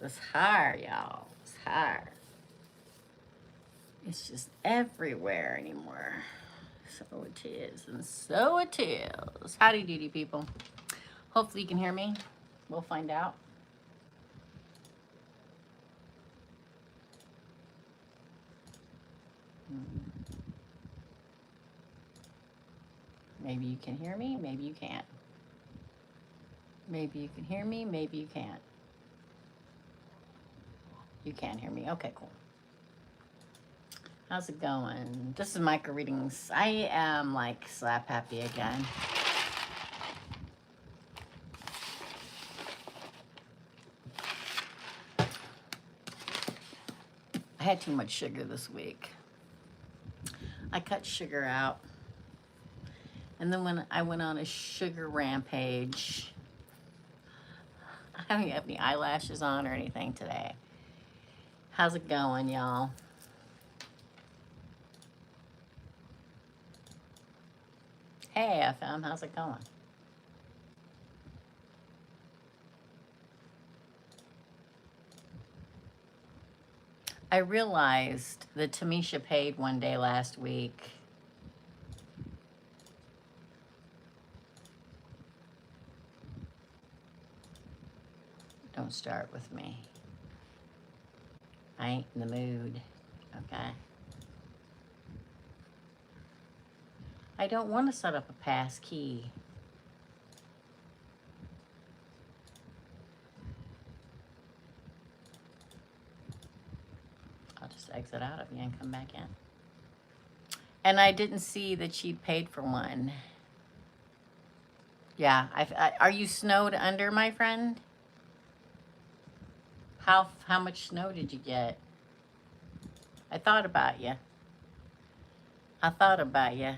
this hair, y'all. This hair. It's just everywhere anymore. So it is, and so it is. Howdy doody, people. Hopefully you can hear me. We'll find out. Maybe you can hear me, maybe you can't. Maybe you can hear me, maybe you can't. You can't hear me. Okay, cool. How's it going? This is micro readings. I am like slap happy again. I had too much sugar this week. I cut sugar out. And then when I went on a sugar rampage, I don't have any eyelashes on or anything today. How's it going, y'all? Hey, FM, how's it going? I realized that Tamisha paid one day last week. Don't start with me. I ain't in the mood, okay? I don't want to set up a pass key. I'll just exit out of you and come back in. And I didn't see that she'd paid for one. Yeah, are you snowed under, my friend? How much snow did you get? I thought about you. I thought about you.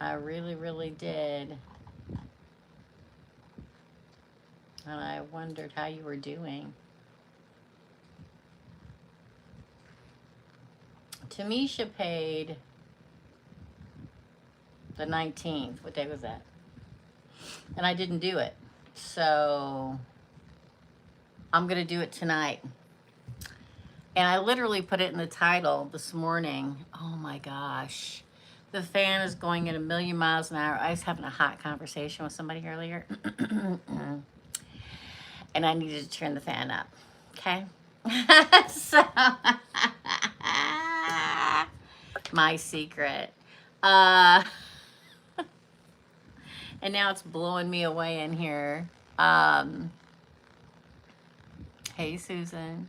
I really, really did. And I wondered how you were doing. Tamisha paid the 19th. What day was that? And I didn't do it. So I'm going to do it tonight. And I literally put it in the title this morning. Oh my gosh. The fan is going at 1,000,000 miles an hour. I was having a hot conversation with somebody earlier. And I needed to turn the fan up. Okay? So, my secret. And now it's blowing me away in here. Hey, Susan.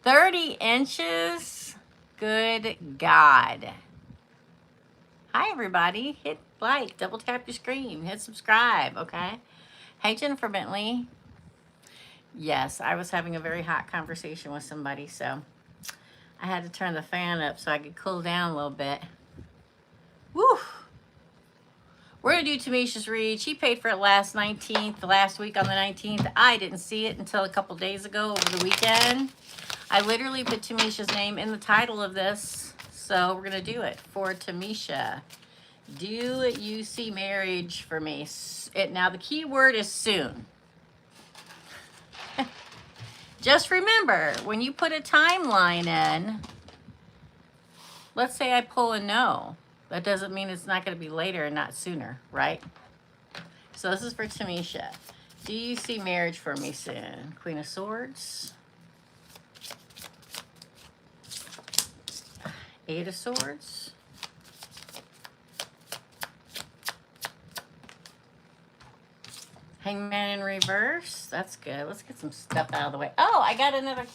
30 inches? Good God. Hi, everybody. Hit like, double tap your screen, hit subscribe, okay? Hey, Jennifer Bentley. Yes, I was having a very hot conversation with somebody, so I had to turn the fan up so I could cool down a little bit. Woo! We're going to do Tamisha's read. She paid for it last week on the 19th. I didn't see it until a couple days ago over the weekend. I literally put Tamisha's name in the title of this, so we're going to do it for Tamisha. Do you see marriage for me? Now, the key word is soon. Just remember, when you put a timeline in, let's say I pull a no. That doesn't mean it's not going to be later and not sooner, right? So this is for Tamisha. Do you see marriage for me soon? Queen of Swords. Eight of Swords. Hangman in reverse. That's good. Let's get some stuff out of the way. Oh, I got another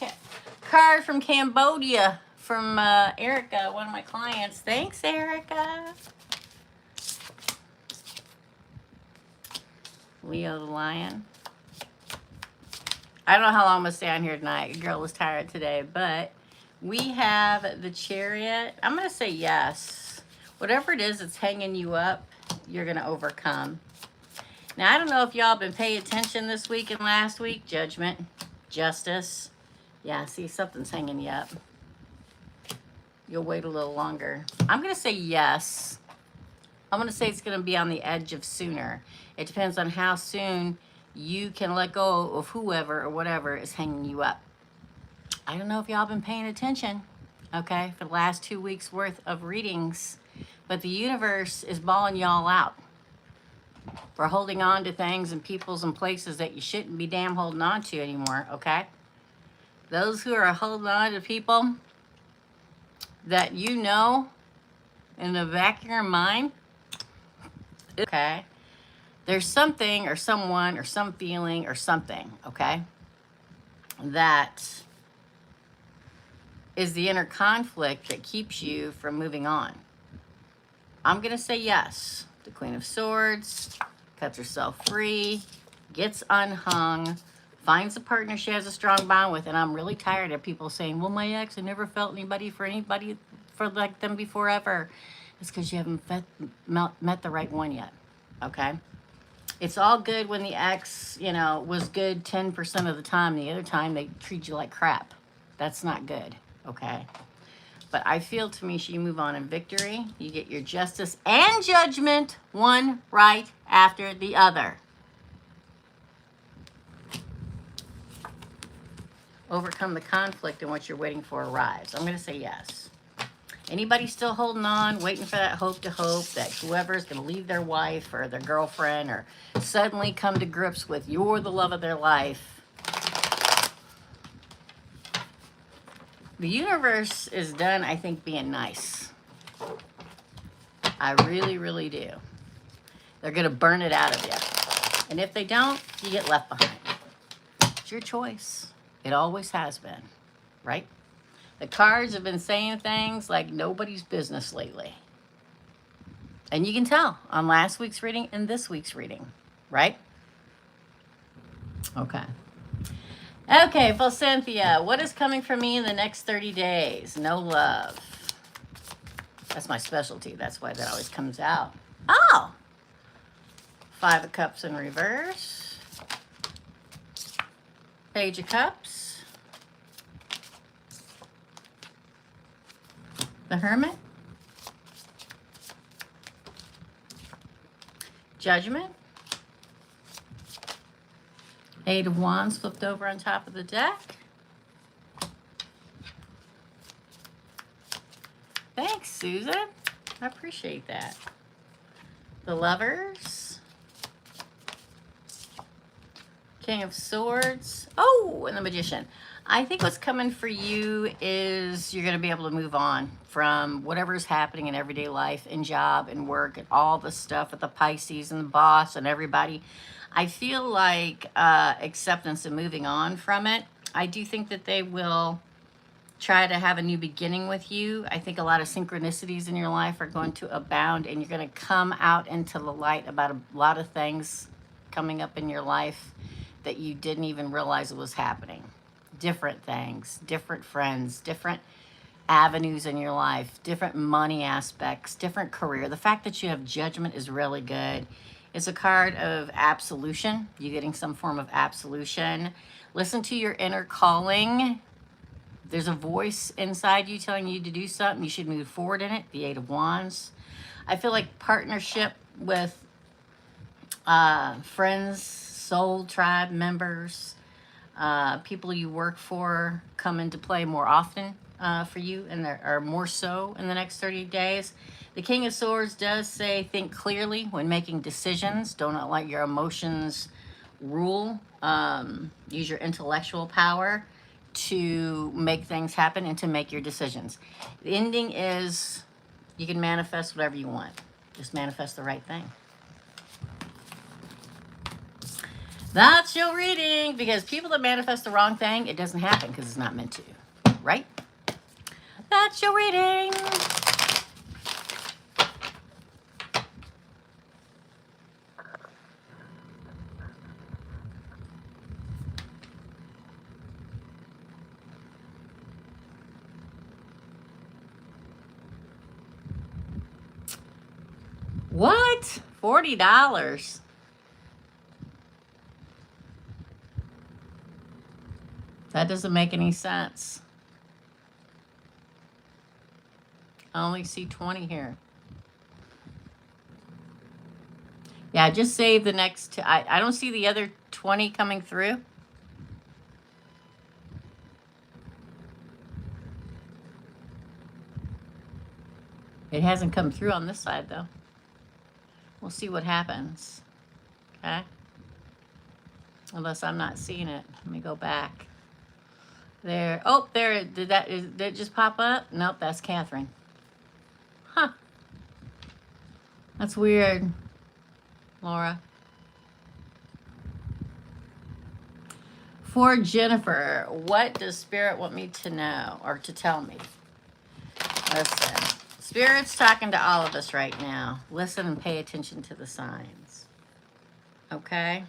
card from Cambodia from Erica, one of my clients. Thanks, Erica. Leo the Lion. I don't know how long I'm going to stay on here tonight. Girl was tired today, but we have the Chariot. I'm going to say yes. Whatever it is that's hanging you up, you're going to overcome. Now, I don't know if y'all have been paying attention this week and last week. Judgment, justice. Yeah, see, something's hanging you up. You'll wait a little longer. I'm going to say yes. I'm going to say it's going to be on the edge of sooner. It depends on how soon you can let go of whoever or whatever is hanging you up. I don't know if y'all been paying attention, okay, for the last 2 weeks worth of readings, but the universe is balling y'all out for holding on to things and peoples and places that you shouldn't be damn holding on to anymore, okay? Those who are holding on to people that you know in the back of your mind, okay, there's something or someone or some feeling or something, okay, that is the inner conflict that keeps you from moving on. I'm going to say yes. The Queen of Swords cuts herself free, gets unhung, finds a partner she has a strong bond with. And I'm really tired of people saying, well, my ex, I never felt anybody for like them before ever. It's because you haven't met the right one yet, okay? It's all good when the ex, you know, was good 10% of the time. The other time, they treat you like crap. That's not good, okay? But I feel, to me, you move on in victory. You get your justice and judgment, one right after the other. Overcome the conflict, and what you're waiting for arrives. I'm going to say yes. Anybody still holding on, waiting for that hope that whoever is going to leave their wife or their girlfriend or suddenly come to grips with you're the love of their life. The universe is done, I think, being nice. I really, really do. They're going to burn it out of you. And if they don't, you get left behind. It's your choice. It always has been, right? The cards have been saying things like nobody's business lately. And you can tell on last week's reading and this week's reading, right? Okay. Okay, well, Cynthia, what is coming for me in the next 30 days? No love. That's my specialty. That's why that always comes out. Oh! 5 of Cups in reverse. Page of Cups. The Hermit. Judgment. 8 of Wands flipped over on top of the deck. Thanks, Susan. I appreciate that. The Lovers. King of Swords. Oh, and the Magician. I think what's coming for you is you're going to be able to move on from whatever's happening in everyday life, in job, and work, and all the stuff with the Pisces and the boss and everybody. I feel like acceptance and moving on from it. I do think that they will try to have a new beginning with you. I think a lot of synchronicities in your life are going to abound, and you're going to come out into the light about a lot of things coming up in your life that you didn't even realize it was happening. Different things, different friends, different avenues in your life, different money aspects, different career. The fact that you have Judgment is really good. It's a card of absolution. You're getting some form of absolution. Listen to your inner calling. There's a voice inside you telling you to do something. You should move forward in it. The 8 of Wands. I feel like partnership with friends, soul tribe members, people you work for come into play more often for you, and there are more so in the next 30 days. The King of Swords does say think clearly when making decisions. Don't let your emotions rule. Use your intellectual power to make things happen and to make your decisions. The ending is you can manifest whatever you want. Just manifest the right thing. That's your reading, because people that manifest the wrong thing, it doesn't happen because it's not meant to, right? That's your reading. What? $40? That doesn't make any sense. I only see 20 here. Yeah, just save the next two. I don't see the other 20 coming through. It hasn't come through on this side, though. We'll see what happens. Okay? Unless I'm not seeing it. Let me go back. There. Oh, there. Did it just pop up? Nope, that's Catherine. Huh. That's weird, Laura. For Jennifer, what does Spirit want me to know or to tell me? Listen. Spirit's talking to all of us right now. Listen and pay attention to the signs. Okay?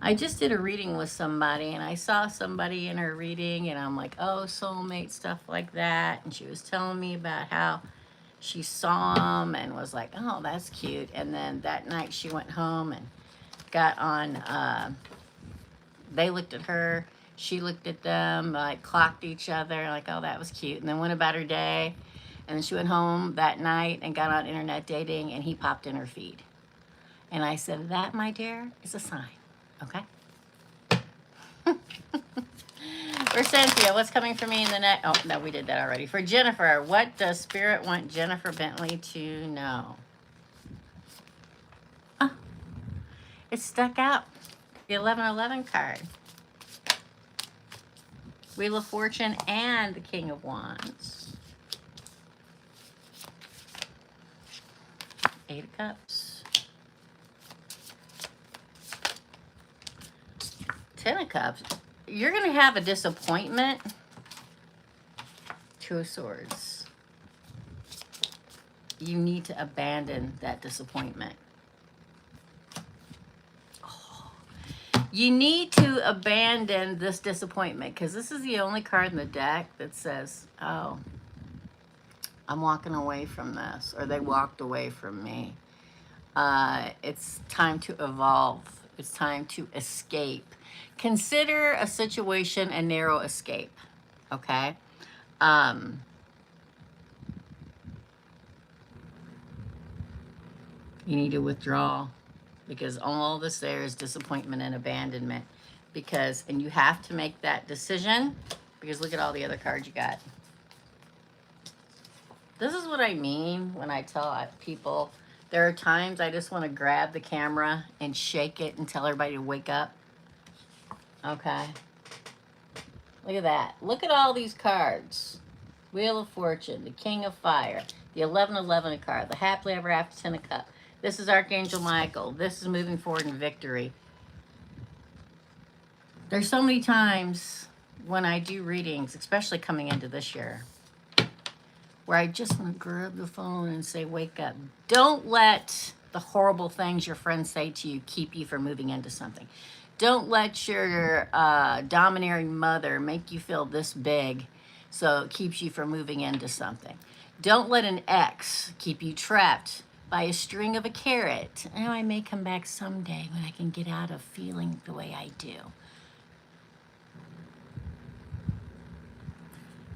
I just did a reading with somebody, and I saw somebody in her reading, and I'm like, oh, soulmate, stuff like that. And she was telling me about how she saw him and was like, oh, that's cute. And then that night she went home and got on, they looked at her, she looked at them, like clocked each other, like, oh, that was cute. And then went about her day. And then she went home that night and got on internet dating, and he popped in her feed. And I said, that, my dear, is a sign. Okay? For Cynthia, what's coming for me in the next... Oh, no, we did that already. For Jennifer, what does Spirit want Jennifer Bentley to know? Oh, it stuck out. The 1111 card. Wheel of Fortune and the King of Wands. 8 of Cups. 10 of Cups. You're going to have a disappointment. 2 of Swords. You need to abandon that disappointment. Oh. You need to abandon this disappointment because this is the only card in the deck that says, oh, I'm walking away from this, or they walked away from me. It's time to evolve. It's time to escape. Consider a situation a narrow escape, okay? You need to withdraw because all this there is disappointment and abandonment. Because, and you have to make that decision because look at all the other cards you got. This is what I mean when I tell people there are times I just want to grab the camera and shake it and tell everybody to wake up. Okay. Look at that. Look at all these cards. Wheel of Fortune, the King of Fire, the 1111 card, the Happily Ever After 10 of Cups. This is Archangel Michael. This is moving forward in victory. There's so many times when I do readings, especially coming into this year, where I just want to grab the phone and say, wake up. Don't let the horrible things your friends say to you keep you from moving into something. Don't let your domineering mother make you feel this big so it keeps you from moving into something. Don't let an ex keep you trapped by a string of a carrot. Oh, I may come back someday when I can get out of feeling the way I do.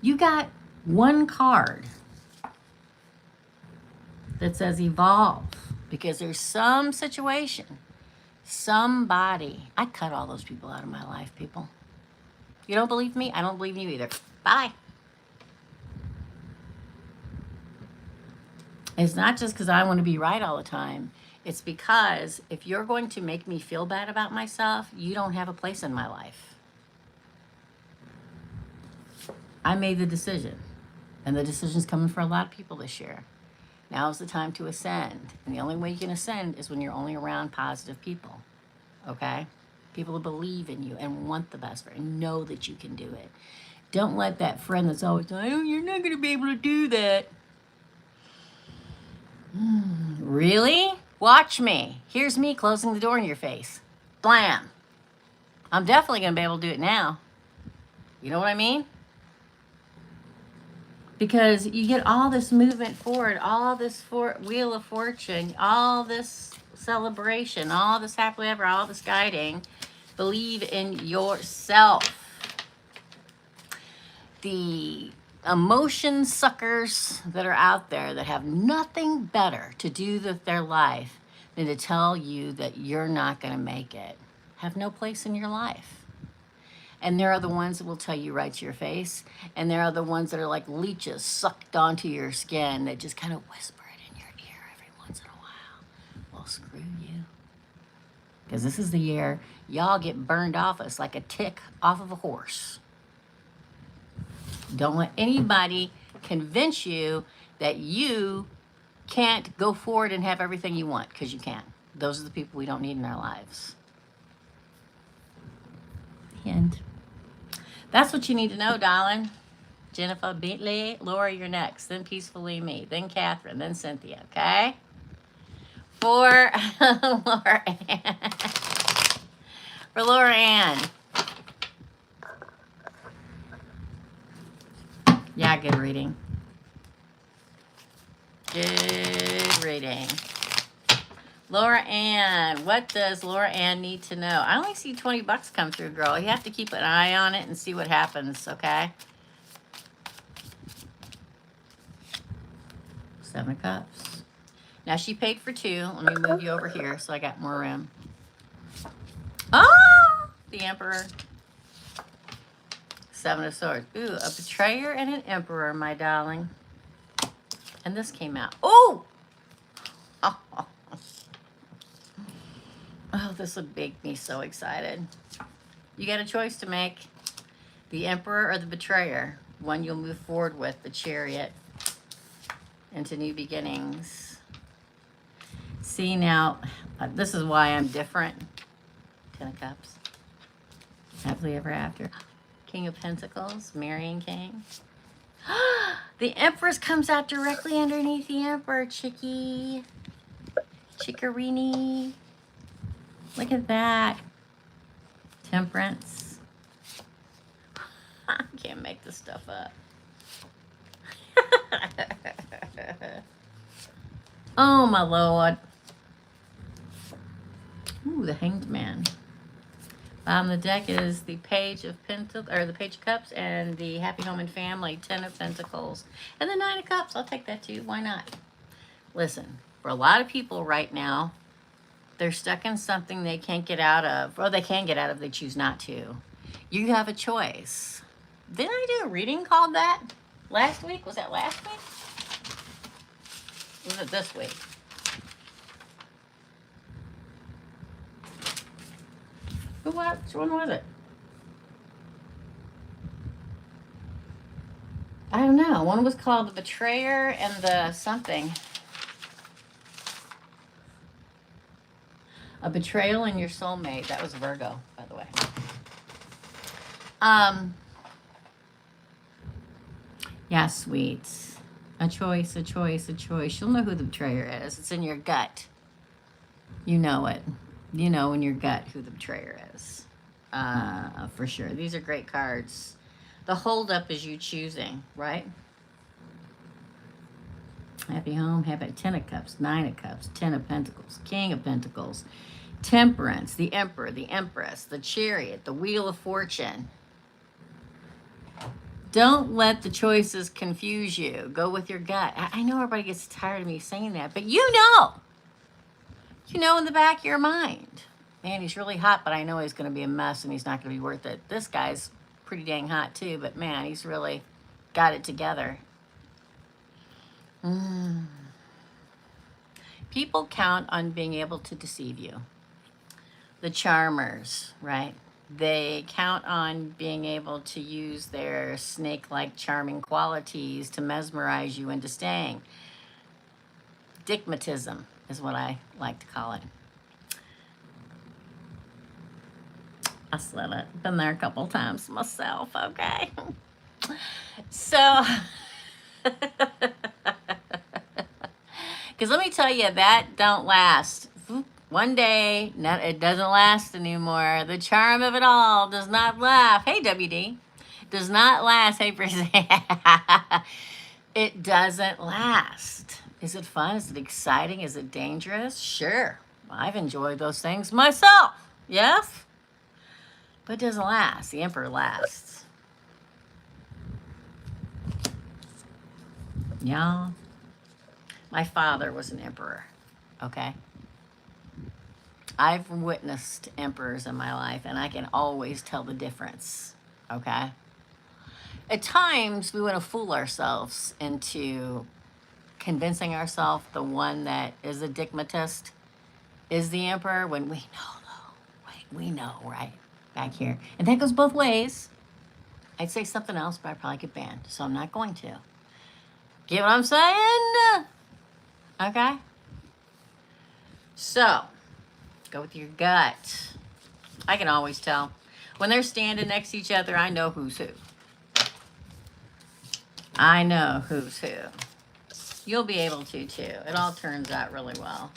You got one card that says evolve because there's some situation, somebody. I cut all those people out of my life, people. You don't believe me? I don't believe you either. Bye. It's not just because I want to be right all the time. It's because if you're going to make me feel bad about myself, you don't have a place in my life. I made the decision, and the decision's coming for a lot of people this year. Now is the time to ascend, and the only way you can ascend is when you're only around positive people, okay? People who believe in you and want the best for you and know that you can do it. Don't let that friend that's always like, oh, you're not going to be able to do that. Really? Watch me. Here's me closing the door in your face. Blam. I'm definitely going to be able to do it now. You know what I mean? Because you get all this movement forward, all this Wheel of Fortune, all this celebration, all this happily ever, all this guiding. Believe in yourself. The emotion suckers that are out there that have nothing better to do with their life than to tell you that you're not going to make it have no place in your life. And there are the ones that will tell you right to your face. And there are the ones that are like leeches sucked onto your skin that just kind of whisper it in your ear every once in a while. Well, screw you. Because this is the year y'all get burned off us like a tick off of a horse. Don't let anybody convince you that you can't go forward and have everything you want, because you can't. Those are the people we don't need in our lives. And that's what you need to know, darling. Jennifer Bentley, Laura, you're next. Then Peacefully Me. Then Catherine. Then Cynthia. Okay? For Laura Ann. For Laura Ann. Yeah, good reading. Good reading. Laura Ann. What does Laura Ann need to know? I only see 20 bucks come through, girl. You have to keep an eye on it and see what happens, okay? 7 of Cups. Now, she paid for 2. Let me move you over here so I got more room. Oh! The Emperor. 7 of Swords. Ooh, a betrayer and an emperor, my darling. And this came out. Oh! Oh, this would make me so excited. You got a choice to make. The Emperor or the Betrayer. One you'll move forward with, the Chariot, into new beginnings. See, now, this is why I'm different. 10 of Cups. Happily ever after. King of Pentacles, marrying king. The Empress comes out directly underneath the Emperor, chickie. Chickerini. Look at that. Temperance. I can't make this stuff up. Oh, my Lord. Ooh, the Hanged Man. The deck is the Page of Pentacles, or the Page of Cups, and the Happy Home and Family, 10 of Pentacles. And the 9 of Cups. I'll take that too. Why not? Listen, for a lot of people right now, they're stuck in something they can't get out of, or they can get out of, they choose not to. You have a choice. Didn't I do a reading called that last week? Was that last week? Or was it this week? Which one was it? I don't know. One was called The Betrayer and the something. A Betrayal in Your Soulmate. That was Virgo, by the way. Yeah, sweets. A choice, a choice, a choice. You'll know who the betrayer is. It's in your gut. You know it. You know in your gut who the betrayer is. For sure. These are great cards. The holdup is you choosing, right? Happy home, happy 10 of Cups, 9 of Cups, 10 of Pentacles, King of Pentacles, Temperance, the Emperor, the Empress, the Chariot, the Wheel of Fortune. Don't let the choices confuse you. Go with your gut. I know everybody gets tired of me saying that, but you know. You know in the back of your mind. Man, he's really hot, but I know he's going to be a mess and he's not going to be worth it. This guy's pretty dang hot too, but man, he's really got it together. People count on being able to deceive you. The charmers, right? They count on being able to use their snake-like charming qualities to mesmerize you into staying. Digmatism is what I like to call it. I said it. Been there a couple times myself, okay? So, because let me tell you, that don't last. One day, it doesn't last anymore. The charm of it all does not last. Hey, WD. Does not last. Hey, Teresa. It doesn't last. Is it fun? Is it exciting? Is it dangerous? Sure. I've enjoyed those things myself. Yes? But it doesn't last. The Emperor lasts. Y'all, my father was an emperor. Okay? I've witnessed emperors in my life, and I can always tell the difference. Okay? At times, we want to fool ourselves into convincing ourselves the one that is a digmatist is the emperor when we know, though. Right? We know, right? Back here. And that goes both ways. I'd say something else, but I'd probably get banned, so I'm not going to. Get what I'm saying? Okay? So, go with your gut. I can always tell. When they're standing next to each other, I know who's who. I know who's who. You'll be able to, too. It all turns out really well.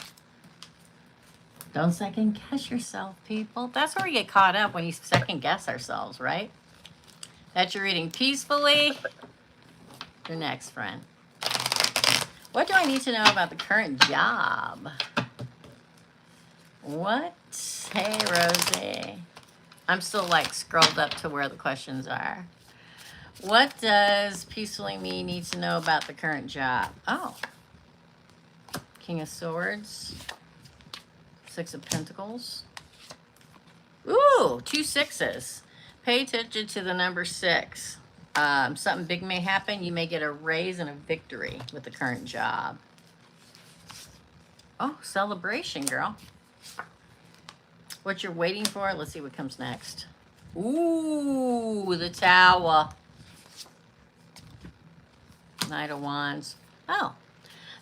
Don't second guess yourself, people. That's where we get caught up when you second guess ourselves, right? That you're reading peacefully. Your next friend. What do I need to know about the current job? What? Hey, Rosie. I'm still like scrolled up to where the questions are. What does peacefully me need to know about the current job? Oh. King of Swords. Six of Pentacles. Ooh, 2 6s. Pay attention to the number 6. Something big may happen. You may get a raise and a victory with the current job. Oh, celebration, girl. What you're waiting for? Let's see what comes next. Ooh, the Tower. Knight of Wands. Oh,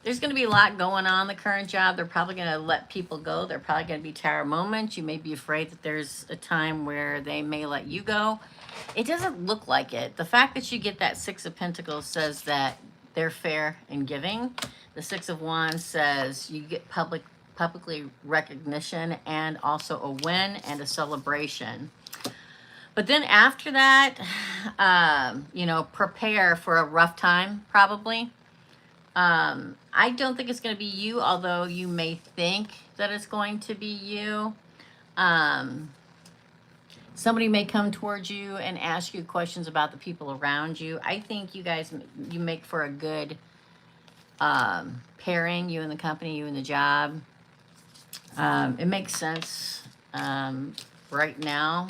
there's going to be a lot going on in the current job. They're probably going to let people go. They're probably going to be tower moments. You may be afraid that there's a time where they may let you go. It doesn't look like it. The fact that you get that 6 of Pentacles says that they're fair in giving. The 6 of Wands says you get publicly recognition and also a win and a celebration. But then after that, you know, prepare for a rough time, probably. I don't think it's going to be you, although you may think that it's going to be you. Somebody may come towards you and ask you questions about the people around you. I think you guys, you make for a good pairing, you and the company, you and the job. It makes sense right now,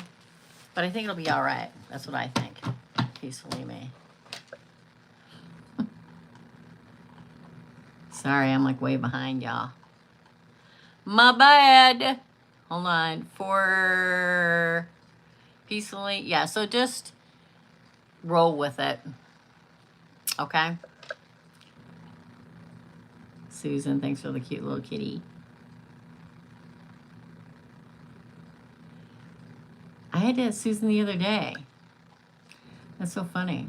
but I think it'll be all right. That's what I think. Peacefully me. Sorry, I'm like way behind y'all. My bad. Hold on. For peacefully. Yeah, so just roll with it. Okay? Susan, thanks for the cute little kitty. I had to ask Susan the other day. That's so funny.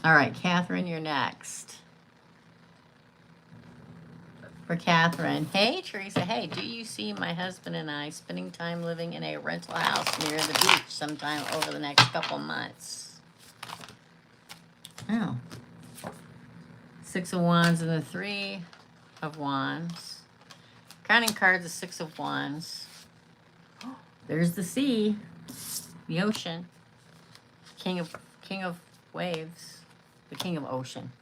All right, Catherine, you're next. For Catherine, hey, Teresa, hey, do you see my husband and I spending time living in a rental house near the beach sometime over the next couple months? Oh. 6 of Wands and the 3 of Wands. Counting cards, the 6 of Wands. There's the sea, the ocean, king of waves, the king of ocean,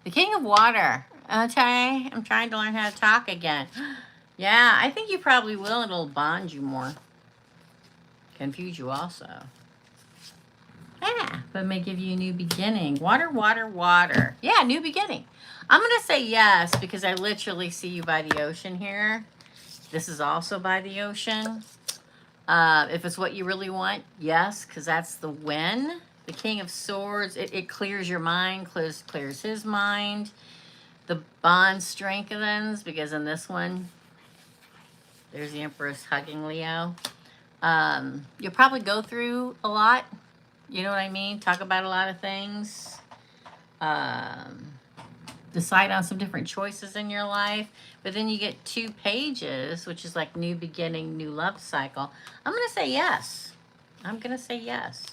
the king of water. Okay, I'm trying to learn how to talk again. Yeah, I think you probably will. It'll bond you more. Confuse you also. Yeah, but may give you a new beginning. Water, water, water. Yeah, new beginning. I'm going to say yes because I literally see you by the ocean here. This is also by the ocean. If it's what you really want, yes, because that's the win. The King of Swords, it clears your mind, clears his mind. The bond strengthens, because in this one, there's the Empress hugging Leo. You'll probably go through a lot. You know what I mean? Talk about a lot of things. Decide on some different choices in your life. But then you get 2 pages, which is like new beginning, new love cycle. I'm going to say yes. I'm going to say yes.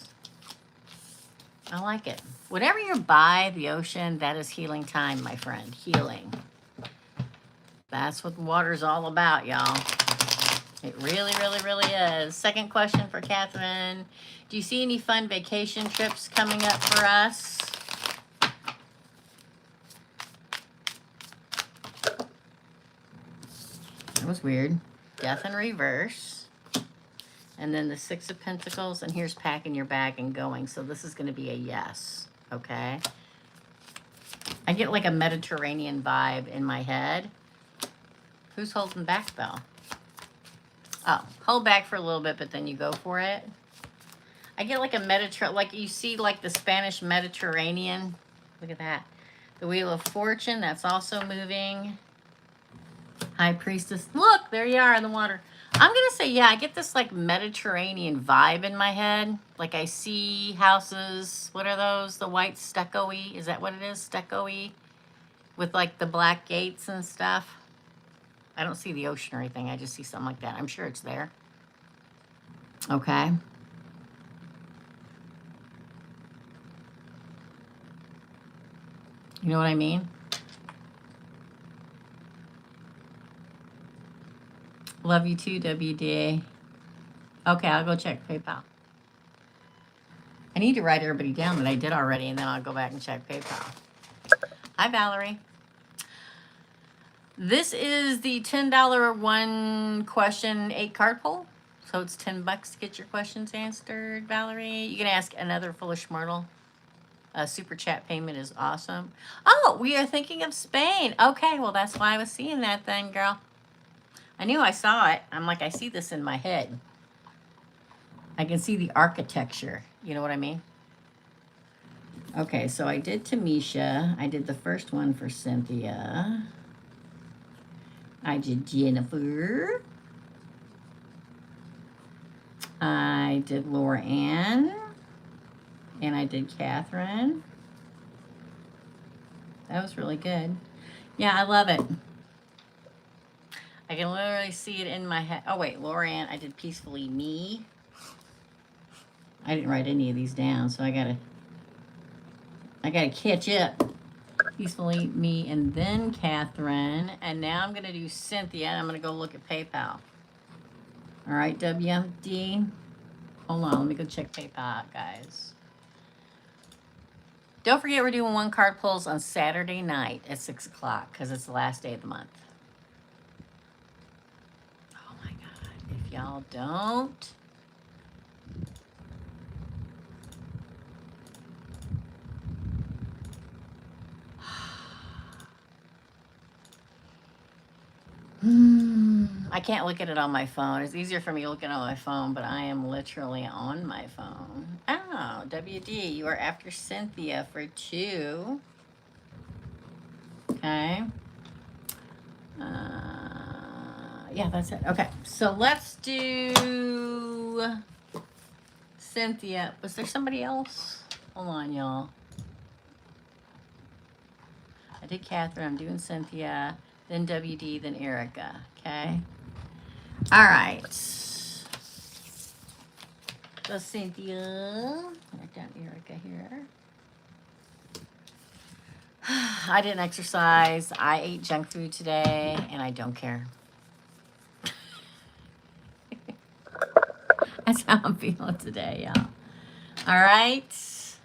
I like it. Whenever you're by the ocean, that is healing time, my friend. Healing. That's what the water's all about, y'all. It really, really, really is. Second question for Catherine. Do you see any fun vacation trips coming up for us? That was weird. Death in reverse. And then the Six of Pentacles, and here's packing your bag and going. So this is going to be a yes, okay? I get like a Mediterranean vibe in my head. Who's holding back, though? Oh, hold back for a little bit, but then you go for it. I get like a like you see like the Spanish Mediterranean. Look at that. The Wheel of Fortune, that's also moving. High Priestess. Look, there you are in the water. I'm going to say, yeah, I get this like Mediterranean vibe in my head. Like I see houses. What are those? The white stucco-y? Is that what it is? Stucco-y? With like the black gates and stuff. I don't see the ocean or anything. I just see something like that. I'm sure it's there. Okay. You know what I mean? Love you too, WDA. Okay, I'll go check PayPal. I need to write everybody down that I did already, and then I'll go back and check PayPal. Hi, Valerie. This is the $10 one question 8 card pull. So it's $10 to get your questions answered, Valerie. You can ask another foolish mortal. Super chat payment is awesome. Oh, we are thinking of Spain. Okay, well, that's why I was seeing that then, girl. I knew I saw it. I'm like, I see this in my head. I can see the architecture. You know what I mean? Okay, so I did Tamisha. I did the first one for Cynthia. I did Jennifer. I did Laura Ann. And I did Catherine. That was really good. Yeah, I love it. I can literally see it in my head. Oh, wait, Laura Ann. I did Peacefully Me. I didn't write any of these down, so I gotta catch up. Peacefully Me, and then Catherine. And now I'm gonna do Cynthia, and I'm gonna go look at PayPal. All right, WD. Hold on, let me go check PayPal out, guys. Don't forget we're doing one card pulls on Saturday night at 6 o'clock because it's the last day of the month. Oh my God, if y'all don't. I can't look at it on my phone. It's easier for me looking on my phone, but I am literally on my phone. Oh, WD, you are after Cynthia for 2. Okay. Yeah, that's it. Okay, so let's do Cynthia. Was there somebody else? Hold on, y'all. I did Catherine. I'm doing Cynthia, then WD, then Erica. Okay. All right. So Cynthia, write down Erica here. I didn't exercise. I ate junk food today, and I don't care. That's how I'm feeling today, y'all. All right.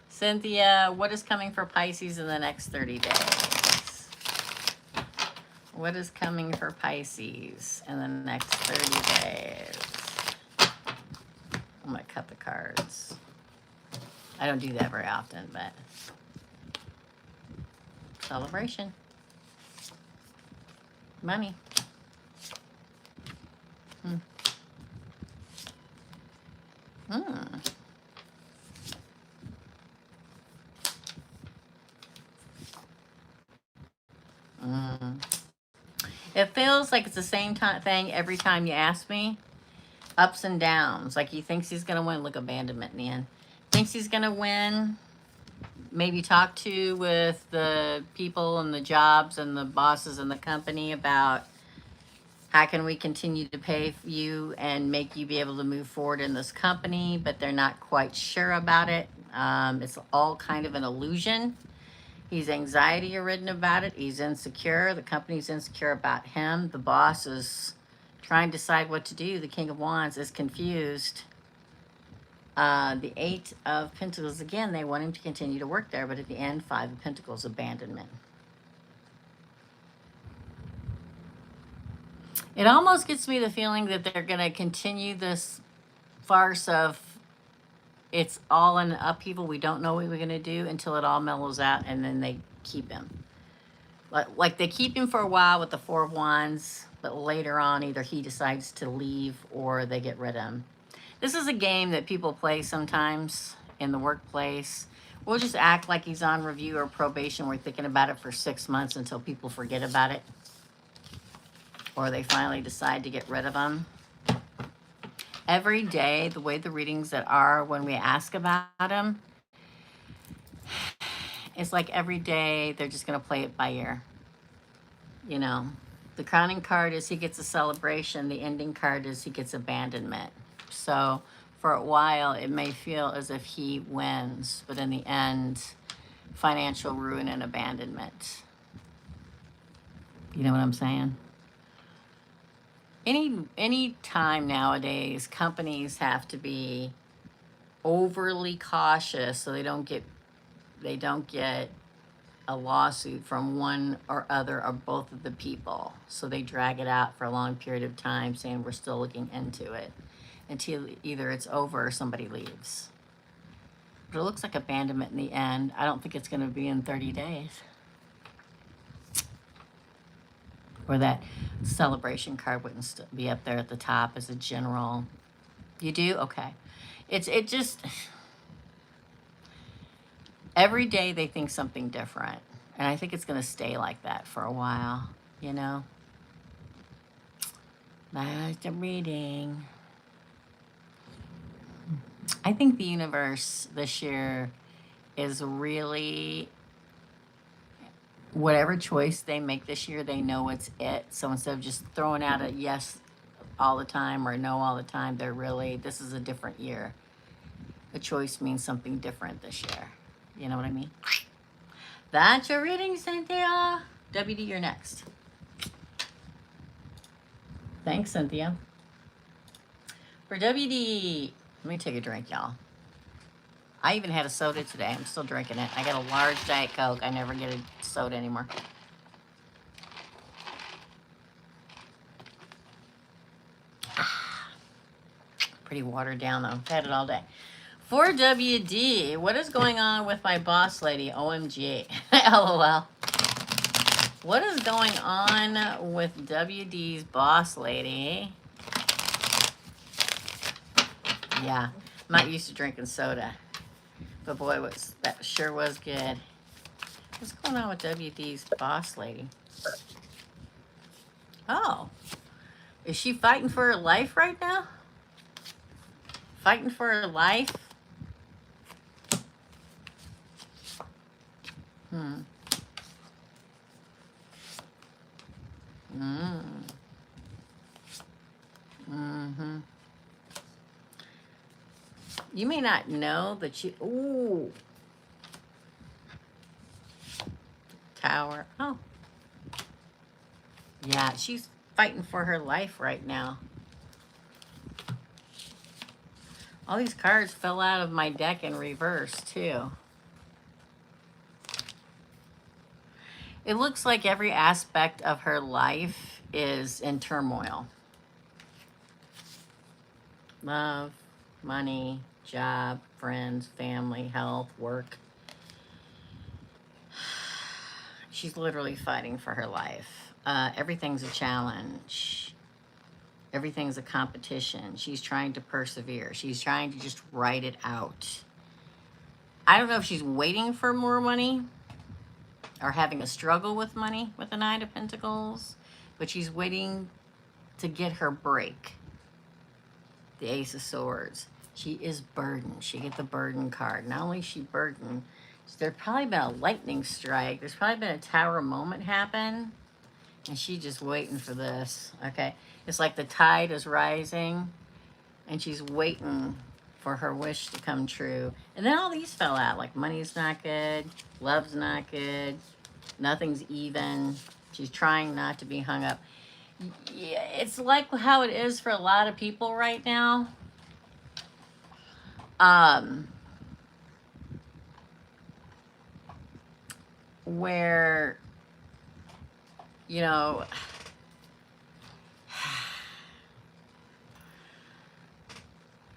Cynthia, what is coming for Pisces in the next 30 days? What is coming for Pisces in the next 30 days? I'm going to cut the cards. I don't do that very often, but celebration. Money. It feels like it's the same thing every time you ask me. Ups and downs. Like he thinks he's going to win. Look, abandonment in the end. Thinks he's going to win. Maybe talk to with the people and the jobs and the bosses in the company about how can we continue to pay you and make you be able to move forward in this company, but they're not quite sure about it. It's all kind of an illusion. He's anxiety ridden about it. He's insecure. The company's insecure about him. The boss is trying to decide what to do. The King of Wands is confused. The 8 of Pentacles, again, they want him to continue to work there, but at the end, 5 of Pentacles, abandonment. It almost gets me the feeling that they're going to continue this farce of it's all in upheaval. We don't know what we're going to do until it all mellows out, and then they keep him. Like they keep him for a while with the Four of Wands, but later on, either he decides to leave or they get rid of him. This is a game that people play sometimes in the workplace. We'll just act like he's on review or probation. We're thinking about it for 6 months until people forget about it, or they finally decide to get rid of him. Every day, the way the readings that are when we ask about him, it's like every day they're just going to play it by ear. You know, the crowning card is he gets a celebration. The ending card is he gets abandonment. So for a while, it may feel as if he wins, but in the end, financial ruin and abandonment. You know what I'm saying? Any time nowadays, companies have to be overly cautious so they don't get a lawsuit from one or other or both of the people. So they drag it out for a long period of time, saying we're still looking into it until either it's over or somebody leaves. But it looks like abandonment in the end. I don't think it's going to be in 30 days. Or that celebration card wouldn't be up there at the top as a general. You do? Okay. It just, every day they think something different. And I think it's going to stay like that for a while, you know? That's the reading. I think the universe this year is really, whatever choice they make this year, they know it's it. So instead of just throwing out a yes all the time or no all the time, they're really, this is a different year. A choice means something different this year. You know what I mean? That's your reading, Cynthia. WD, you're next. Thanks, Cynthia. For WD, let me take a drink, y'all. I even had a soda today. I'm still drinking it. I got a large Diet Coke. I never get a soda anymore. Pretty watered down, though. I've had it all day. For WD, what is going on with my boss lady? OMG. LOL. What is going on with WD's boss lady? Yeah, I'm not used to drinking soda. But boy, that sure was good. What's going on with WD's boss lady? Oh, is she fighting for her life right now? Fighting for her life? Mm. Mm-hmm. You may not know that you... Ooh. Tower. Oh. Yeah, she's fighting for her life right now. All these cards fell out of my deck in reverse, too. It looks like every aspect of her life is in turmoil. Love, money, job, friends, family, health, work. She's literally fighting for her life. Everything's a challenge. Everything's a competition. She's trying to persevere. She's trying to just write it out. I don't know if she's waiting for more money or having a struggle with money with the Nine of Pentacles, but she's waiting to get her break. The Ace of Swords. She is burdened. She get the burden card. Not only is she burdened, there's probably been a lightning strike. There's probably been a tower moment happen, and she's just waiting for this. Okay, it's like the tide is rising, and she's waiting for her wish to come true. And then all these fell out. Like money's not good, love's not good, nothing's even. She's trying not to be hung up. Yeah, it's like how it is for a lot of people right now. Where, you know,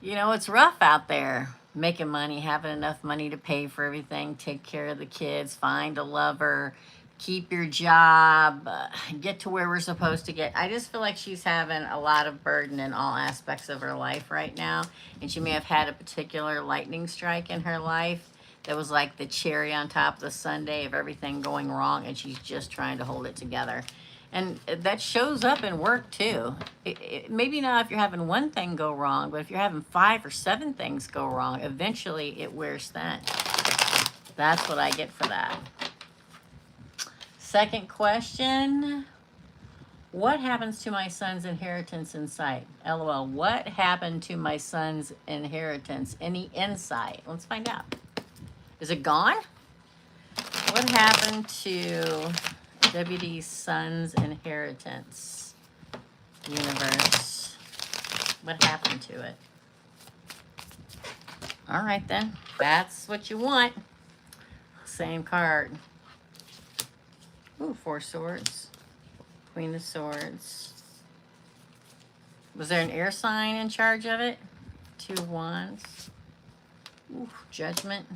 You know, it's rough out there making money, having enough money to pay for everything, take care of the kids, find a lover, keep your job, get to where we're supposed to get. I just feel like she's having a lot of burden in all aspects of her life right now. And she may have had a particular lightning strike in her life that was like the cherry on top of the sundae of everything going wrong. And she's just trying to hold it together. And that shows up in work too. Maybe not if you're having one thing go wrong, but if you're having 5 or 7 things go wrong, eventually it wears thin. That's what I get for that. Second question. What happens to my son's inheritance in sight? LOL. What happened to my son's inheritance? Any insight? Let's find out. Is it gone? What happened to WD's son's inheritance? Universe. What happened to it? All right then. That's what you want. Same card. Ooh, 4 swords. Queen of swords. Was there an air sign in charge of it? 2 wands. Ooh, judgment.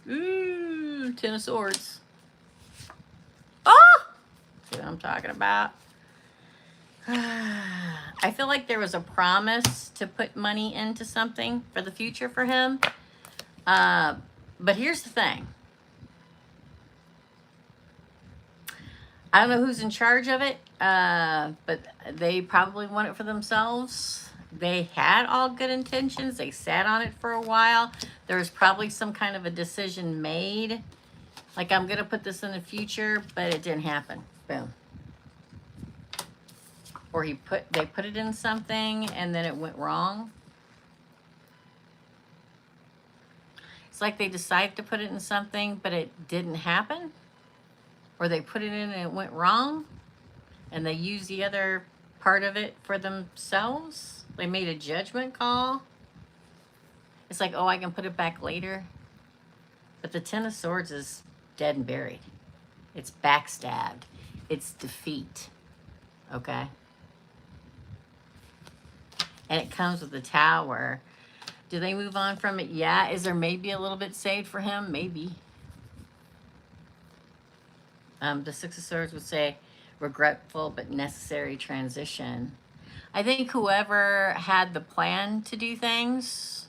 Ooh, 10 of swords. Oh! See what I'm talking about? I feel like there was a promise to put money into something for the future for him. But here's the thing. I don't know who's in charge of it, but they probably want it for themselves. They had all good intentions. They sat on it for a while. There was probably some kind of a decision made. Like, I'm going to put this in the future, but it didn't happen. Boom. Or they put it in something and then it went wrong. It's like they decided to put it in something, but it didn't happen. Or they put it in and it went wrong. And they used the other part of it for themselves. They made a judgment call. It's like, oh, I can put it back later. But the 10 of swords is dead and buried. It's backstabbed. It's defeat. Okay? And it comes with the tower. Do they move on from it? Yeah. Is there maybe a little bit saved for him? Maybe. The 6 of swords would say regretful but necessary transition. I think whoever had the plan to do things,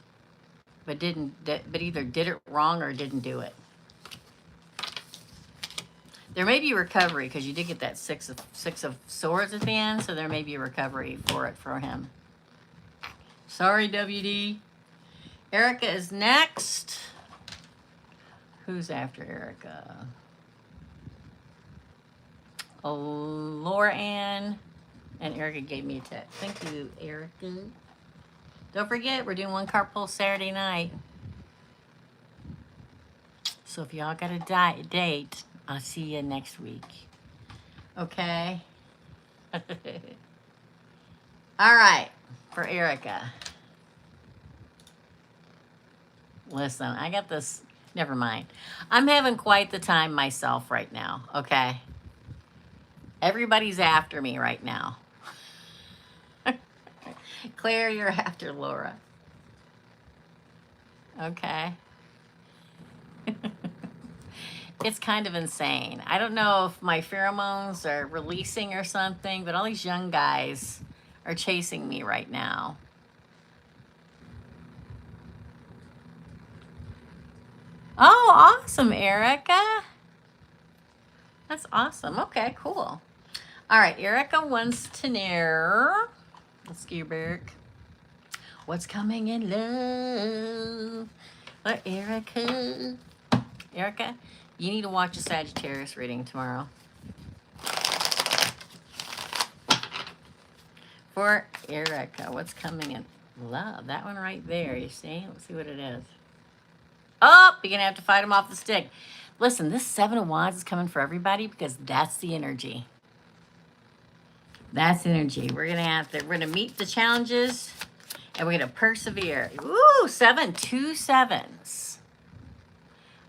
but either did it wrong or didn't do it. There may be recovery because you did get that six of swords at the end, so there may be a recovery for him. Sorry, WD. Erica is next. Who's after Erica? Oh, Laura Ann. And Erica gave me a text. Thank you, Erica. Don't forget, we're doing one card pull Saturday night. So if y'all got a date, I'll see you next week. Okay? All right, for Erica. Listen, I got this. Never mind. I'm having quite the time myself right now, okay? Everybody's after me right now. Claire, you're after Laura. Okay. It's kind of insane. I don't know if my pheromones are releasing or something, but all these young guys are chasing me right now. Oh, awesome, Erica. That's awesome. Okay, cool. All right, Erica wants to know, let's go back. What's coming in love for Erica? Erica, you need to watch a Sagittarius reading tomorrow. For Erica, what's coming in love? That one right there, you see? Let's see what it is. Oh, you're going to have to fight them off the stick. Listen, this 7 of Wands is coming for everybody because that's the energy. That's energy. We're going to meet the challenges and we're going to persevere. Ooh, 7, 2 sevens.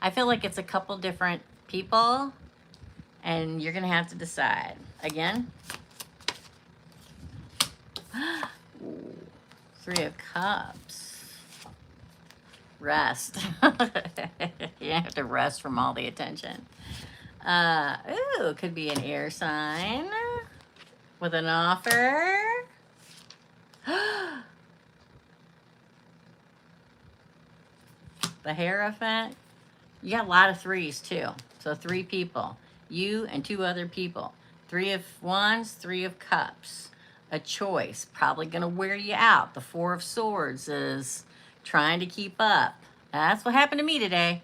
I feel like it's a couple different people and you're going to have to decide. Again. Ooh, Three of Cups. Rest. You have to rest from all the attention. Ooh, could be an air sign with an offer. The Hierophant. You got a lot of threes too. So 3 people. You and 2 other people. 3 of Wands, 3 of Cups. A choice. Probably going to wear you out. The 4 of Swords is trying to keep up. That's what happened to me today.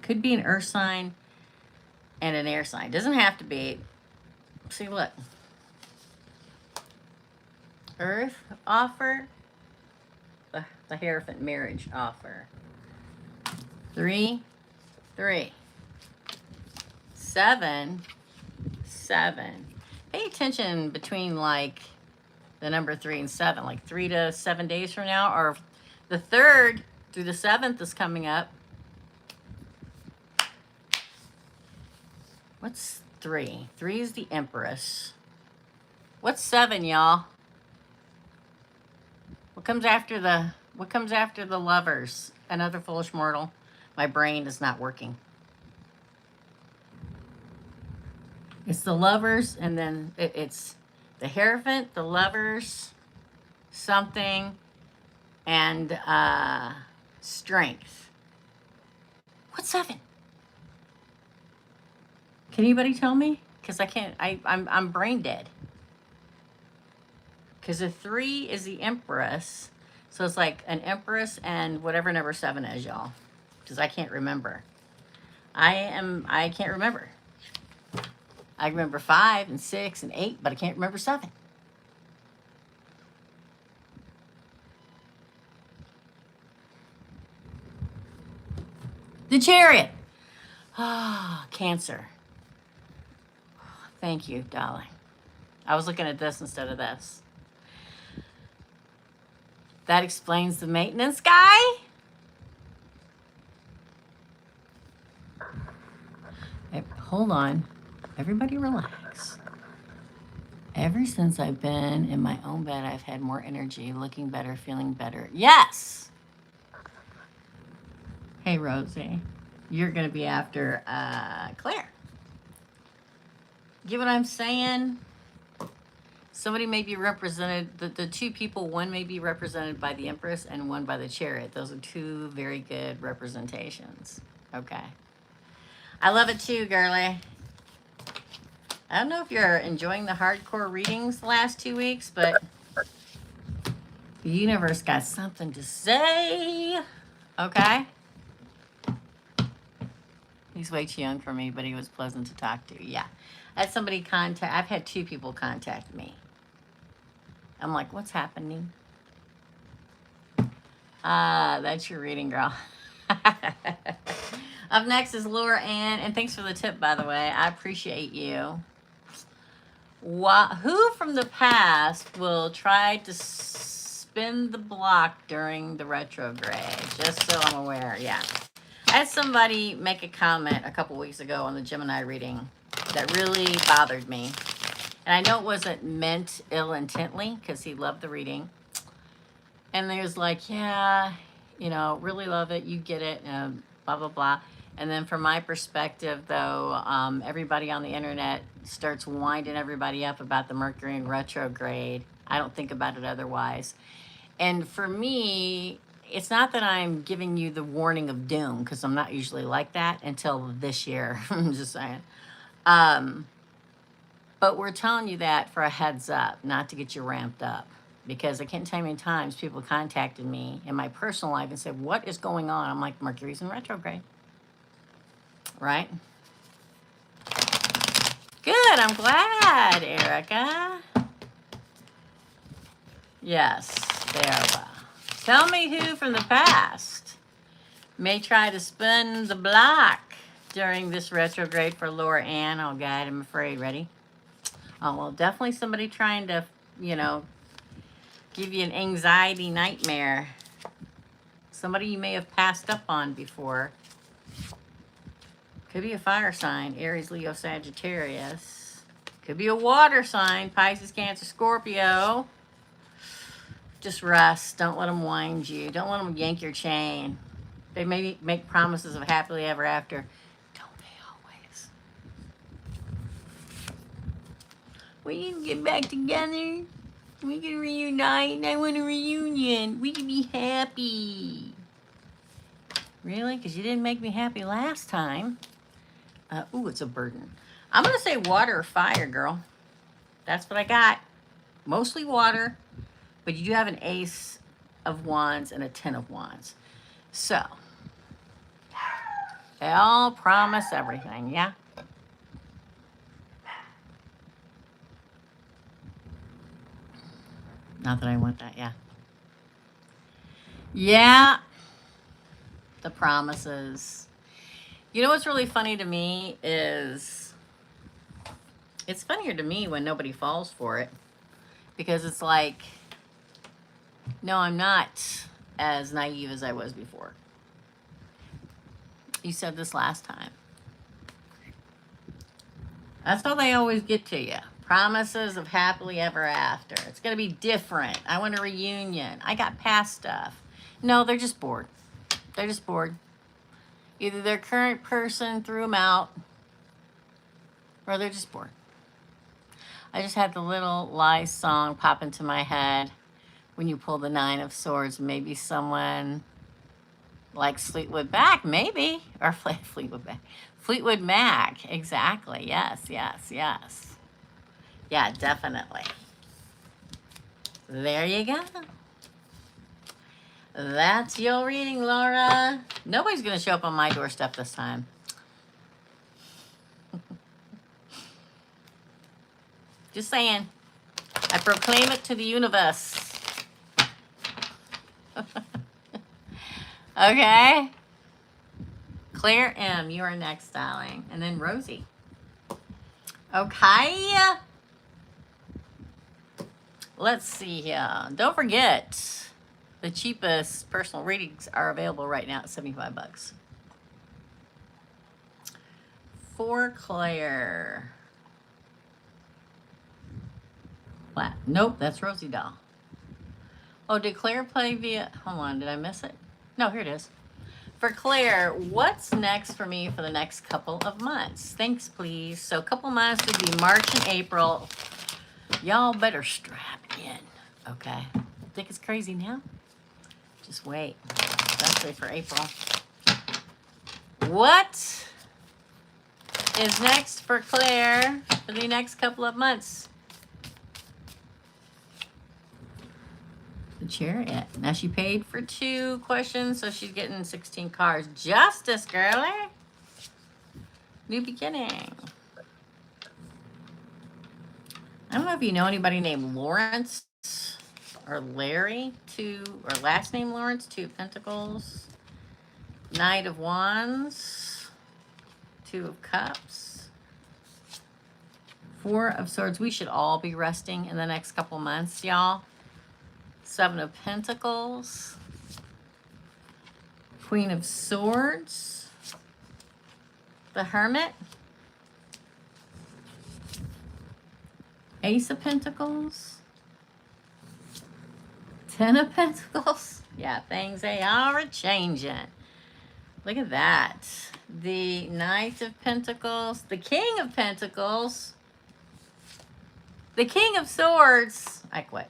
Could be an earth sign and an air sign. Doesn't have to be. See, look. Earth offer. The Hierophant marriage offer. 3, 3. 7, 7. Pay attention between like the number 3 and 7, like 3 to 7 days from now, or the 3rd through the 7th is coming up. What's 3? 3 is the Empress. What's 7, y'all? What comes after the Lovers? Another foolish mortal. My brain is not working. It's the Lovers, and then it's the Hierophant, the Lovers, something, and Strength. What's 7? Can anybody tell me? Because I can't. I'm brain dead. Because the 3 is the Empress, so it's like an Empress and whatever number 7 is, y'all. Because I can't remember. I can't remember. I remember 5 and 6 and 8, but I can't remember 7. The Chariot. Ah, Cancer. Thank you, darling. I was looking at this instead of this. That explains the maintenance guy. Hey, hold on. Everybody relax. Ever since I've been in my own bed, I've had more energy, looking better, feeling better. Yes! Hey, Rosie. You're going to be after Claire. Get what I'm saying? Somebody may be represented, the 2 people, one may be represented by the Empress and one by the Chariot. Those are 2 very good representations. Okay. I love it too, girly. I don't know if you're enjoying the hardcore readings the last 2 weeks, but the universe got something to say. Okay? He's way too young for me, but he was pleasant to talk to. Yeah. I had somebody I've had 2 people contact me. I'm like, what's happening? That's your reading, girl. Up next is Laura Ann, and thanks for the tip, by the way. I appreciate you. Who from the past will try to spin the block during the retrograde? Just so I'm aware, yeah. I had somebody make a comment a couple weeks ago on the Gemini reading that really bothered me. And I know it wasn't meant ill intently because he loved the reading. And they was like, yeah, you know, really love it. You get it, blah, blah, blah. And then from my perspective, though, everybody on the internet starts winding everybody up about the Mercury in retrograde. I don't think about it otherwise. And for me, it's not that I'm giving you the warning of doom, because I'm not usually like that until this year. I'm just saying. But we're telling you that for a heads up, not to get you ramped up. Because I can't tell you how many times people contacted me in my personal life and said, what is going on? I'm like, Mercury's in retrograde. Right? Good, I'm glad, Erica. Yes, they are well. Tell me who from the past may try to spin the block during this retrograde for Laura Ann. Oh, God, I'm afraid. Ready? Oh, well, definitely somebody trying to, you know, give you an anxiety nightmare. Somebody you may have passed up on before. Could be a fire sign, Aries, Leo, Sagittarius. Could be a water sign, Pisces, Cancer, Scorpio. Just rest. Don't let them wind you. Don't let them yank your chain. They may make promises of happily ever after. Don't they always? We can get back together. We can reunite. I want a reunion. We can be happy. Really? Because you didn't make me happy last time. Ooh, it's a burden. I'm going to say water or fire, girl. That's what I got. Mostly water. But you do have an ace of wands and a 10 of wands. So, they all promise everything, yeah? Not that I want that, yeah. Yeah, the promises. You know what's really funny to me is, it's funnier to me when nobody falls for it. Because it's like, no, I'm not as naive as I was before. You said this last time. That's how they always get to you. Promises of happily ever after. It's going to be different. I want a reunion. I got past stuff. No, they're just bored. They're just bored. Either their current person threw them out, or they're just bored. I just had the Little Lies song pop into my head when you pull the 9 of Swords. Maybe someone likes Fleetwood Mac, maybe. Or Fleetwood Mac. Fleetwood Mac, exactly. Yes, yes, yes. Yeah, definitely. There you go. That's your reading, Laura. Nobody's going to show up on my doorstep this time. Just saying. I proclaim it to the universe. Okay. Claire M., you are next, darling. And then Rosie. Okay. Let's see here. Don't forget, the cheapest personal readings are available right now at $75. For Claire. What? Nope, that's Rosie Doll. Oh, did Claire play via... Hold on, did I miss it? No, here it is. For Claire, what's next for me for the next couple of months? Thanks, please. So a couple months would be March and April. Y'all better strap in, okay? Think it's crazy now? Just wait, especially for April. What is next for Claire for the next couple of months? The Chariot. Now she paid for 2 questions, so she's getting 16 cards. Justice, girlie. New beginning. I don't know if you know anybody named Lawrence or Larry, or last name Lawrence, 2 of Pentacles. Knight of Wands, 2 of Cups, 4 of Swords. We should all be resting in the next couple months, y'all. 7 of Pentacles, Queen of Swords, the Hermit, Ace of Pentacles, 10 of Pentacles. Yeah, things, they are changing. Look at that. The Knight of Pentacles, the King of Pentacles, the King of Swords. I quit.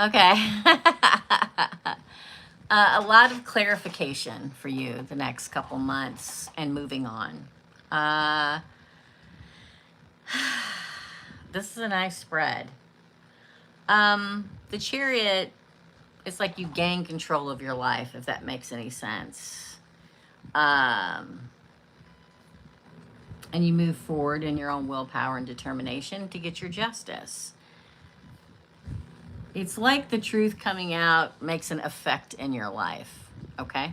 Okay. A lot of clarification for you the next couple months and moving on. This is a nice spread. The Chariot, it's like you gain control of your life, if that makes any sense. And you move forward in your own willpower and determination to get your justice. It's like the truth coming out makes an effect in your life, okay?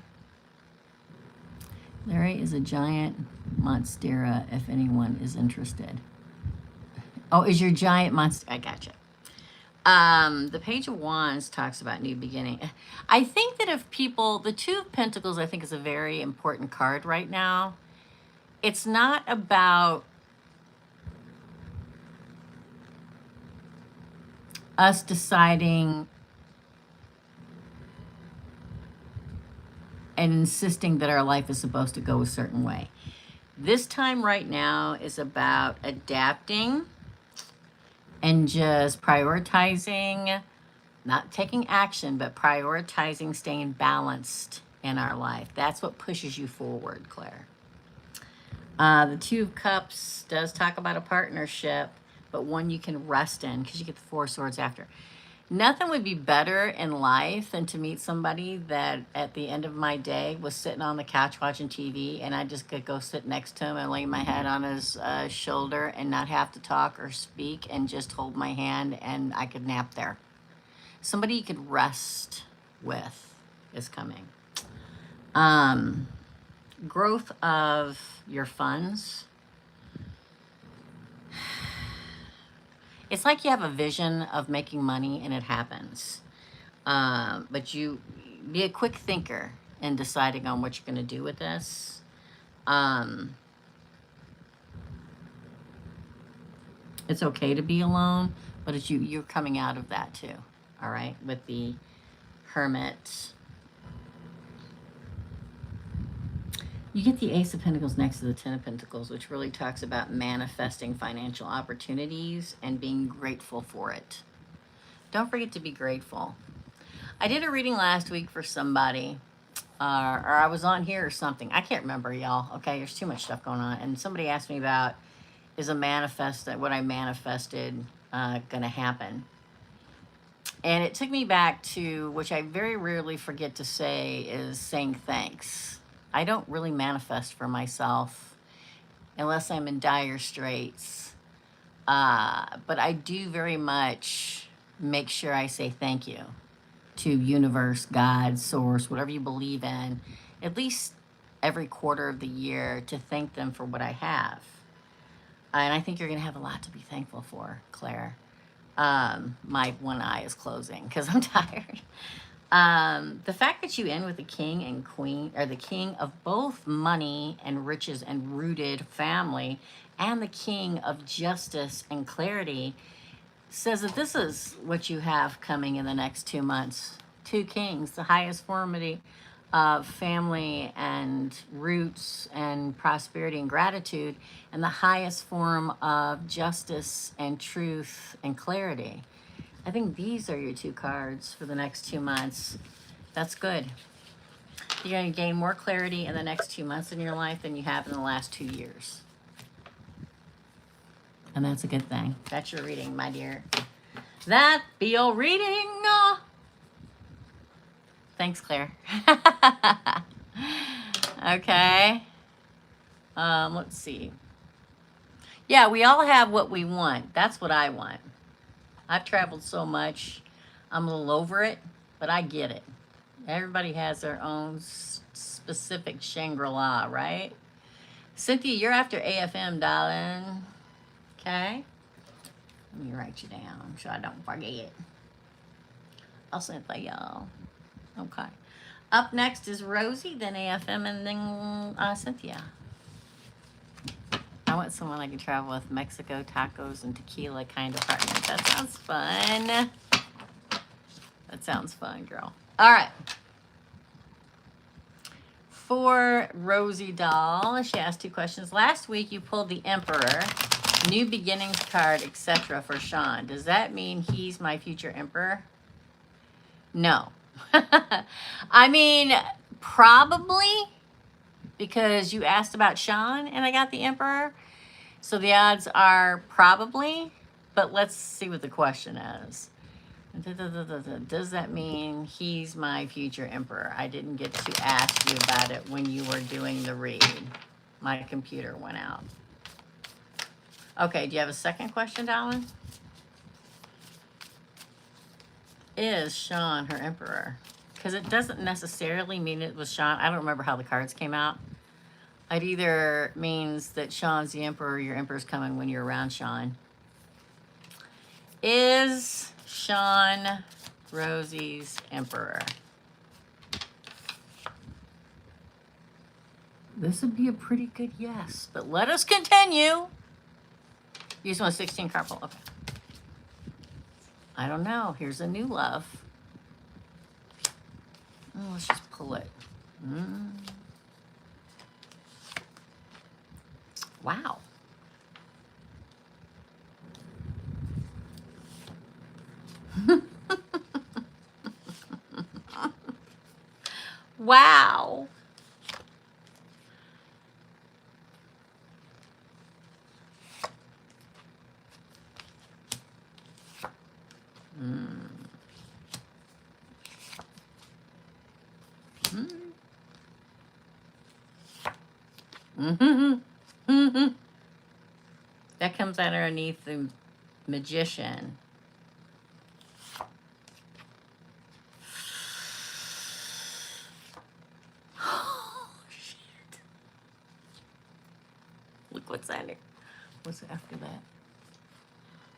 Larry is a giant monstera if anyone is interested. Oh, is your giant monster? I gotcha. The Page of Wands talks about new beginning. I think that if people, the 2 of Pentacles, I think is a very important card right now. It's not about us deciding and insisting that our life is supposed to go a certain way. This time right now is about adapting and just prioritizing, not taking action, but prioritizing staying balanced in our life. That's what pushes you forward, Claire. The Two of Cups does talk about a partnership, but one you can rest in, because you get the Four of Swords after. Nothing would be better in life than to meet somebody that at the end of my day was sitting on the couch watching TV, and I just could go sit next to him and lay my head on his shoulder and not have to talk or speak, and just hold my hand, and I could nap there. Somebody you could rest with is coming. Growth of your funds. It's like you have a vision of making money and it happens. But you be a quick thinker in deciding on what you're going to do with this. It's okay to be alone, but it's you're coming out of that too. All right, with the Hermit. You get the Ace of Pentacles next to the Ten of Pentacles, which really talks about manifesting financial opportunities and being grateful for it. Don't forget to be grateful. I did a reading last week for somebody, or I was on here or something. I can't remember, y'all. Okay, there's too much stuff going on. And somebody asked me about, is what I manifested going to happen? And it took me back to, which I very rarely forget to say, is saying thanks. I don't really manifest for myself unless I'm in dire straits. But I do very much make sure I say thank you to universe, God, source, whatever you believe in, at least every quarter of the year, to thank them for what I have. And I think you're going to have a lot to be thankful for, Claire. My one eye is closing because I'm tired. The fact that you end with the King and Queen, or the King of both money and riches and rooted family, and the King of justice and clarity, says that this is what you have coming in the next 2 months. Two kings, the highest form of family and roots and prosperity and gratitude, and the highest form of justice and truth and clarity. I think these are your two cards for the next 2 months. That's good. You're going to gain more clarity in the next 2 months in your life than you have in the last 2 years. And that's a good thing. That's your reading, my dear. That be your reading. Thanks, Claire. Okay. Let's see. Yeah, we all have what we want. That's what I want. I've traveled so much. I'm a little over it, but I get it. Everybody has their own specific Shangri-La, right? Cynthia, you're after AFM, darling. Okay. Let me write you down so I don't forget. I'll send it to y'all. Okay. Up next is Rosie, then AFM, and then Cynthia. I want someone I can travel with. Mexico, tacos, and tequila kind of partner. That sounds fun. That sounds fun, girl. All right. For Rosie Doll, she asked 2 questions. Last week, you pulled the Emperor, New Beginnings card, etc. for Sean. Does that mean he's my future Emperor? No. I mean, probably, because you asked about Sean and I got the Emperor. So the odds are probably, but let's see what the question is. Does that mean he's my future Emperor? I didn't get to ask you about it when you were doing the read. My computer went out. Okay, do you have a second question, darling? Is Sean her Emperor? Because it doesn't necessarily mean it was Sean. I don't remember how the cards came out. It either means that Sean's the Emperor or your Emperor's coming when you're around Sean. Is Sean Rosie's Emperor? This would be a pretty good yes, but let us continue. You just want a 16 card pull? Okay. I don't know. Here's a new love. Oh, let's just pull it. Mm. Wow. Wow. Mm. Mm-hmm. Mm-hmm. That comes underneath the magician. Oh, shit. Look what's under. What's after that?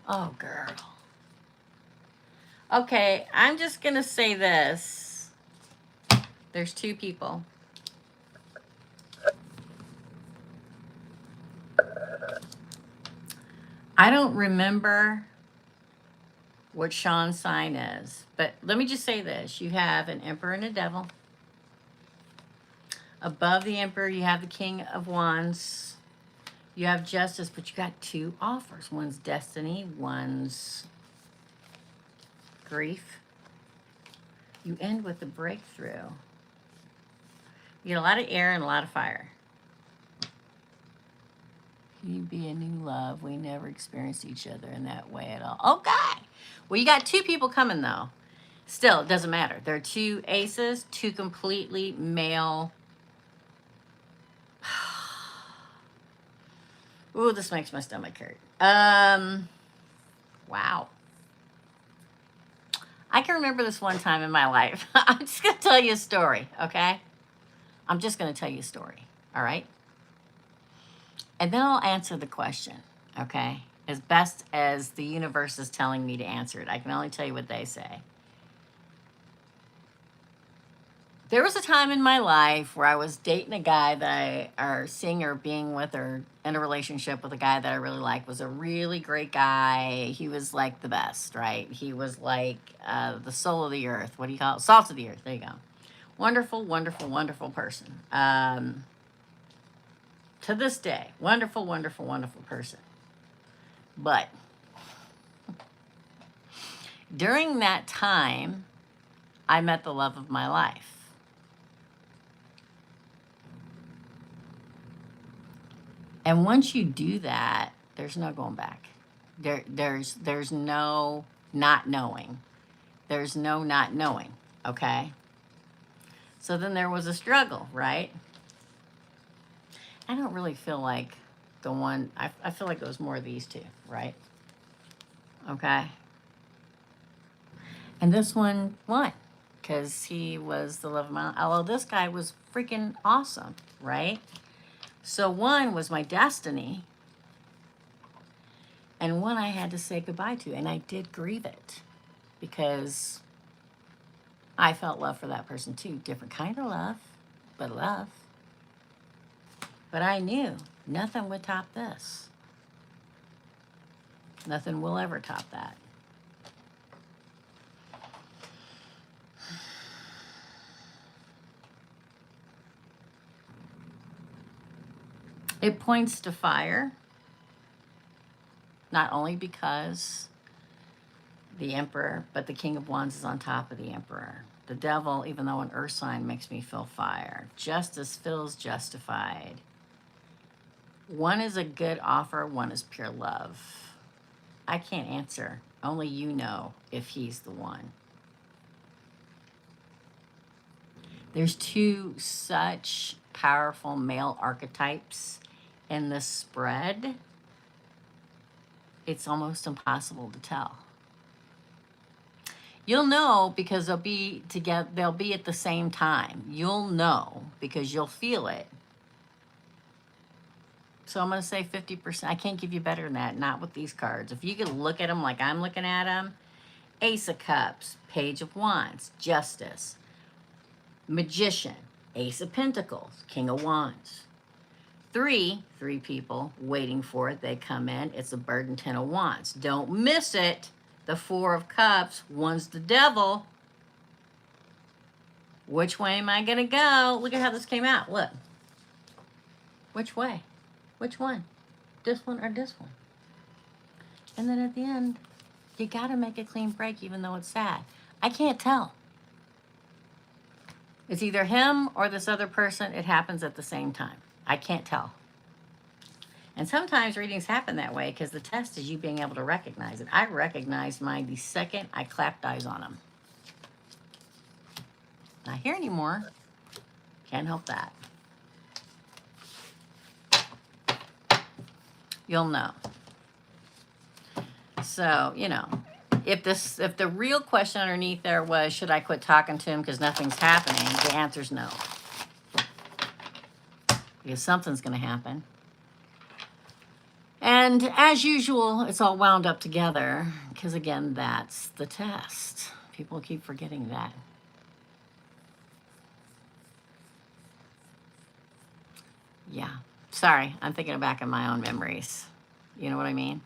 Oh, girl. Okay, I'm just going to say this. There's two people. I don't remember what Sean's sign is, but let me just say this. You have an emperor and a devil. Above the emperor, you have the king of wands. You have justice, but you got two offers. One's destiny, one's grief. You end with a breakthrough. You get a lot of air and a lot of fire. You be a new love. We never experienced each other in that way at all. Okay. Well, you got two people coming, though. Still, it doesn't matter. They're two aces, two completely male. Ooh, this makes my stomach hurt. Wow. I can remember this one time in my life. I'm just going to tell you a story, okay? I'm just going to tell you a story, all right? And then I'll answer the question, okay? As best as the universe is telling me to answer it. I can only tell you what they say. There was a time in my life where I was dating a guy that or seeing or being with or in a relationship with a guy that I really liked. Was a really great guy. He was like the best, right? He was like the soul of the earth. What do you call it? Salt of the earth. There you go. Wonderful, wonderful, wonderful person. To this day, wonderful, wonderful, wonderful person. But during that time, I met the love of my life. And once you do that, there's no going back. There's no not knowing. There's no not knowing, okay? So then there was a struggle, right? I don't really feel like the one, I feel like it was more of these two, right? Okay. And this one won because he was the love of my life. Although this guy was freaking awesome, right? So one was my destiny, and one I had to say goodbye to, and I did grieve it because I felt love for that person too. Different kind of love, but love. But I knew nothing would top this. Nothing will ever top that. It points to fire, not only because the emperor, but the king of wands is on top of the emperor. The devil, even though an earth sign, makes me feel fire. Justice feels justified. One is a good offer, one is pure love. I can't answer. Only you know if he's the one. There's two such powerful male archetypes in this spread. It's almost impossible to tell. You'll know because they'll be together, they'll be at the same time. You'll know because you'll feel it. So I'm going to say 50%. I can't give you better than that, not with these cards. If you could look at them like I'm looking at them, Ace of Cups, Page of Wands, Justice, Magician, Ace of Pentacles, King of Wands. Three people waiting for it. They come in. It's a Bird and Ten of Wands. Don't miss it. the Four of Cups. One's the devil. Which way am I going to go? Look at how this came out. Look. Which way? Which one? This one or this one? And then at the end, you got to make a clean break even though it's sad. I can't tell. It's either him or this other person. It happens at the same time. I can't tell. And sometimes readings happen that way because the test is you being able to recognize it. I recognized mine the second I clapped eyes on him. Not here anymore. Can't help that. You'll know. So, you know, if the real question underneath there was, should I quit talking to him because nothing's happening? The answer's no. Because something's going to happen. And as usual, it's all wound up together because, again, that's the test. People keep forgetting that. Yeah. Sorry, I'm thinking back in my own memories. You know what I mean?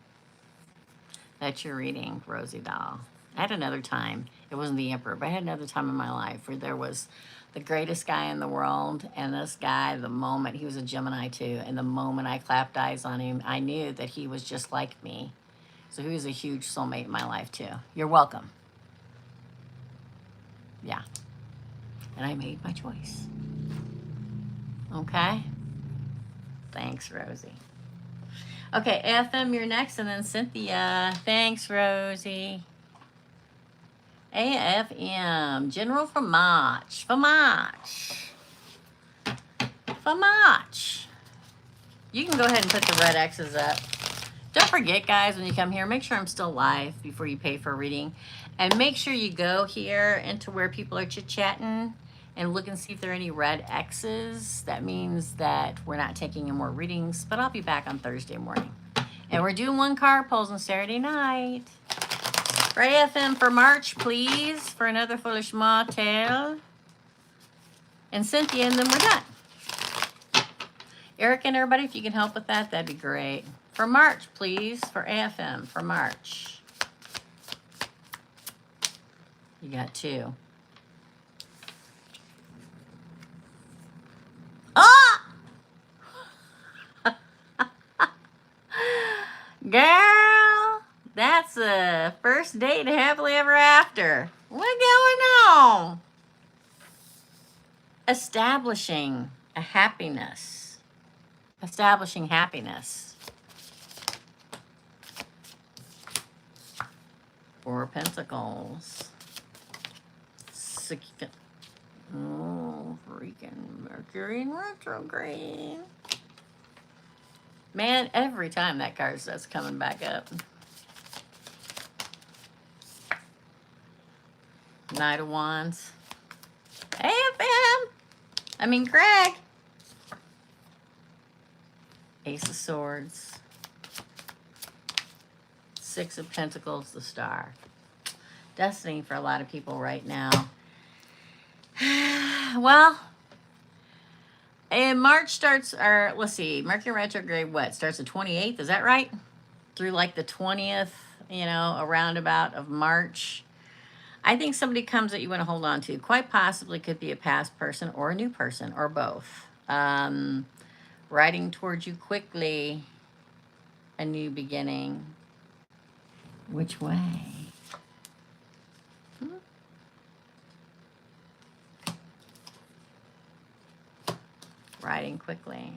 That's your reading, Rosie Doll. I had another time. It wasn't the Emperor, but I had another time in my life where there was the greatest guy in the world, and this guy, the moment, he was a Gemini too, and the moment I clapped eyes on him, I knew that he was just like me. So he was a huge soulmate in my life too. You're welcome. Yeah. And I made my choice. Okay? Thanks, Rosie. Okay, AFM, you're next, and then Cynthia. Thanks, Rosie. AFM, General for March. For March. For March. You can go ahead and put the red X's up. Don't forget, guys, when you come here, make sure I'm still live before you pay for a reading. And make sure you go here into where people are chit-chatting and look and see if there are any red X's. That means that we're not taking any more readings, but I'll be back on Thursday morning. And we're doing one card pulls on Saturday night. For AFM for March, please, for another Foolish Motel. And Cynthia, and then we're done. Eric and everybody, if you can help with that, that'd be great. For March, please, for AFM, for March. You got two. Ah! Girl, that's a first date happily ever after. What's going on? Establishing a happiness. Establishing happiness. Four of Pentacles. Oh, freaking Mercury in retrograde. Man, every time that card starts coming back up. Knight of Wands. Greg. Ace of Swords. Six of Pentacles, the Star. Destiny for a lot of people right now. Well, and March starts, or let's see, Mercury retrograde, what, starts the 28th, is that right? Through like the 20th, you know, a roundabout of March. I think somebody comes that you want to hold on to. Quite possibly could be a past person or a new person or both. Riding towards you quickly, a new beginning. Which way? Riding quickly.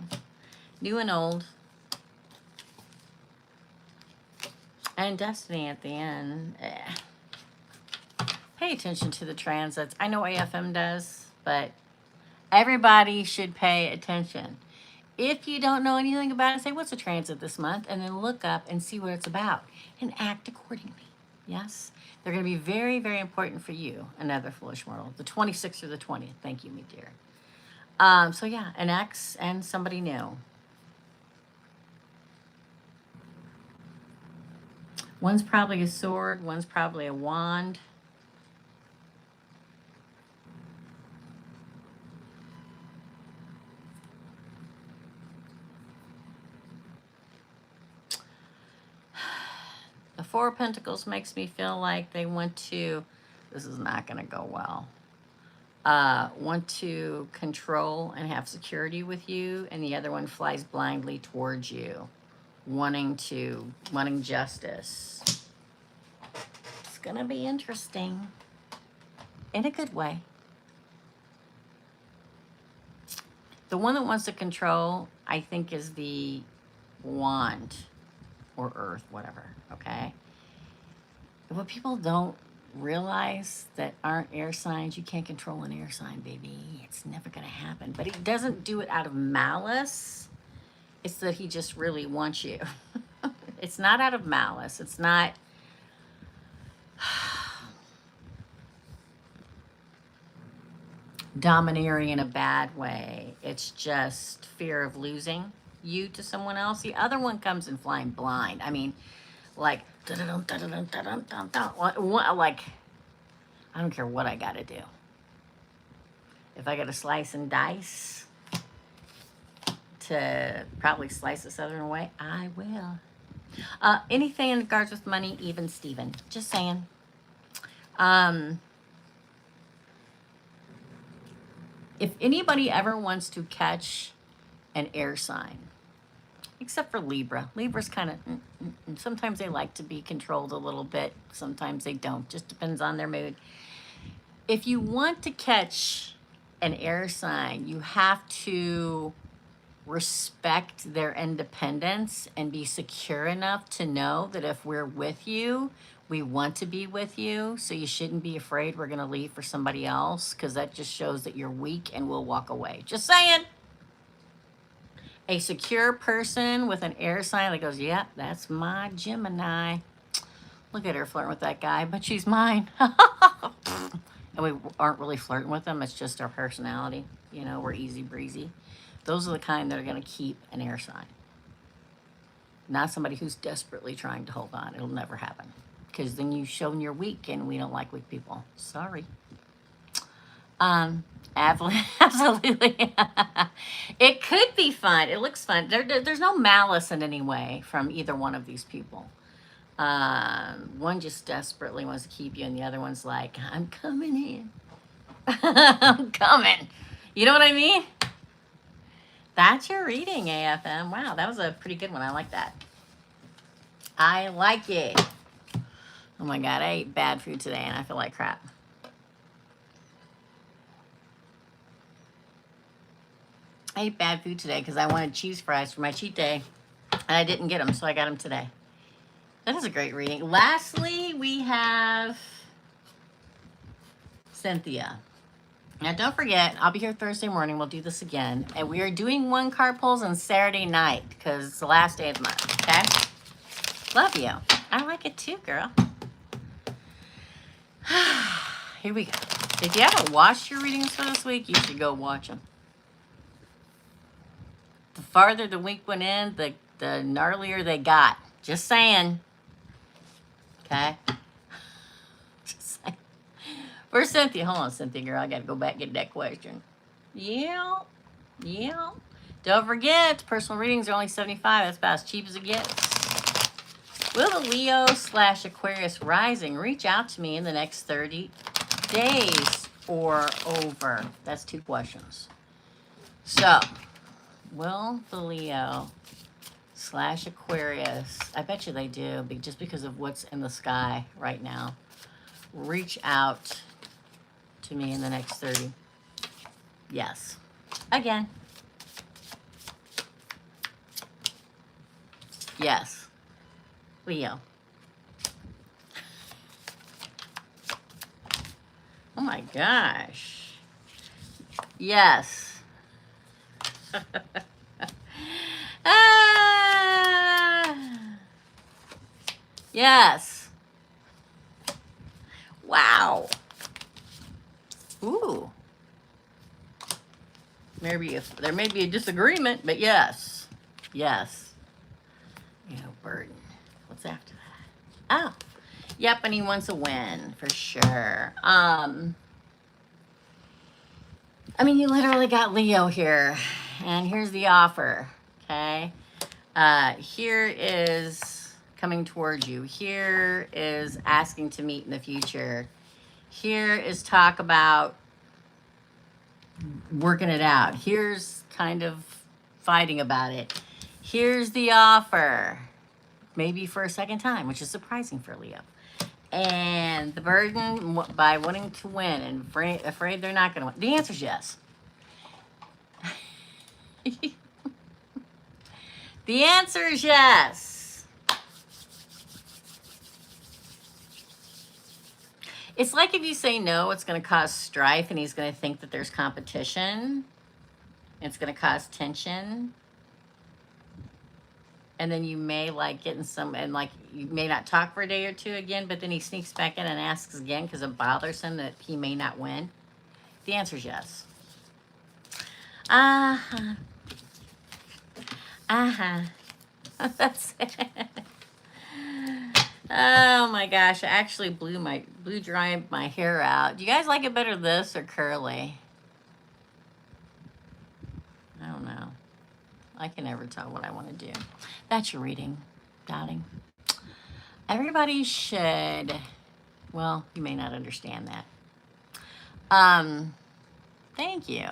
New and old. And destiny at the end. Pay attention to the transits. I know AFM does, but everybody should pay attention. If you don't know anything about it, say, what's a transit this month? And then look up and see what it's about and act accordingly. Yes? They're going to be very, very important for you, another foolish mortal. The 26th or the 20th. Thank you, me dear. So yeah, an ex and somebody new. One's probably a sword. One's probably a wand. The Four of Pentacles makes me feel like they want to, this is not going to go well, want to control and have security with you, and the other one flies blindly towards you, wanting justice. It's going to be interesting in a good way. The one that wants to control, I think, is the Wand or Earth, whatever, okay? What people don't realize that aren't air signs, you can't control an air sign, baby. It's never going to happen. But he doesn't do it out of malice. It's that he just really wants you. It's not out of malice. It's not... domineering in a bad way. It's just fear of losing you to someone else. The other one comes in flying blind. I mean, like, like, I don't care what I gotta do. If I gotta slice and dice to probably slice this other away, I will. Anything in regards with money, even Steven. Just saying. If anybody ever wants to catch an air sign, except for Libra. Libra's kind of, sometimes they like to be controlled a little bit. Sometimes they don't. Just depends on their mood. If you want to catch an air sign, you have to respect their independence and be secure enough to know that if we're with you, we want to be with you, so you shouldn't be afraid we're going to leave for somebody else, because that just shows that you're weak and we'll walk away. Just saying. A secure person with an air sign that goes, yeah, that's my Gemini. Look at her flirting with that guy, but she's mine. And we aren't really flirting with them. It's just our personality. You know, we're easy breezy. Those are the kind that are going to keep an air sign. Not somebody who's desperately trying to hold on. It'll never happen. Because then you've shown you're weak, and we don't like weak people. Sorry. Absolutely. It could be fun. It looks fun. There's no malice in any way from either one of these people. One just desperately wants to keep you, and the other one's like, I'm coming in. I'm coming. You know what I mean? That's your reading, AFM. Wow, that was a pretty good one. I like that. I like it. Oh my God, I ate bad food today and I feel like crap. I ate bad food today because I wanted cheese fries for my cheat day and I didn't get them, so I got them today. That is a great reading. Lastly, we have Cynthia. Now, don't forget, I'll be here Thursday morning. We'll do this again. And we are doing one card pulls on Saturday night because it's the last day of the month, okay? Love you. I like it too, girl. Here we go. If you haven't watched your readings for this week, you should go watch them. The farther the week went in, the gnarlier they got. Just saying. Okay? Just saying. For Cynthia, hold on, Cynthia, girl. I got to go back and get that question. Yeah. Don't forget, personal readings are only $75. That's about as cheap as it gets. Will the Leo/Aquarius rising reach out to me in the next 30 days or over? That's two questions. So, will the Leo/Aquarius, I bet you they do, just because of what's in the sky right now, reach out to me in the next 30? Yes. Again. Yes. Leo. Oh my gosh. Yes. Yes. Wow. Ooh. Maybe there may be a disagreement, but yes. Yes. You know, burden. What's after that? Oh. Yep, and he wants a win for sure. I mean, you literally got Leo here, and here's the offer, okay? Here is coming towards you. Here is asking to meet in the future. Here is talk about working it out. Here's kind of fighting about it. Here's the offer, maybe for a second time, which is surprising for Leo. And the burden by wanting to win and afraid they're not going to win. The answer is yes. The answer is yes. It's like if you say no, it's going to cause strife, and he's going to think that there's competition. It's going to cause tension. And then you may like get in some, and like you may not talk for a day or two again, but then he sneaks back in and asks again because it bothers him that he may not win. The answer is yes. Uh-huh. Uh-huh. That's it. Oh my gosh, I actually blew dry my hair out. Do you guys like it better this or curly? I don't know. I can never tell what I want to do. That's your reading, darling. Everybody should, well, you may not understand that. Thank you.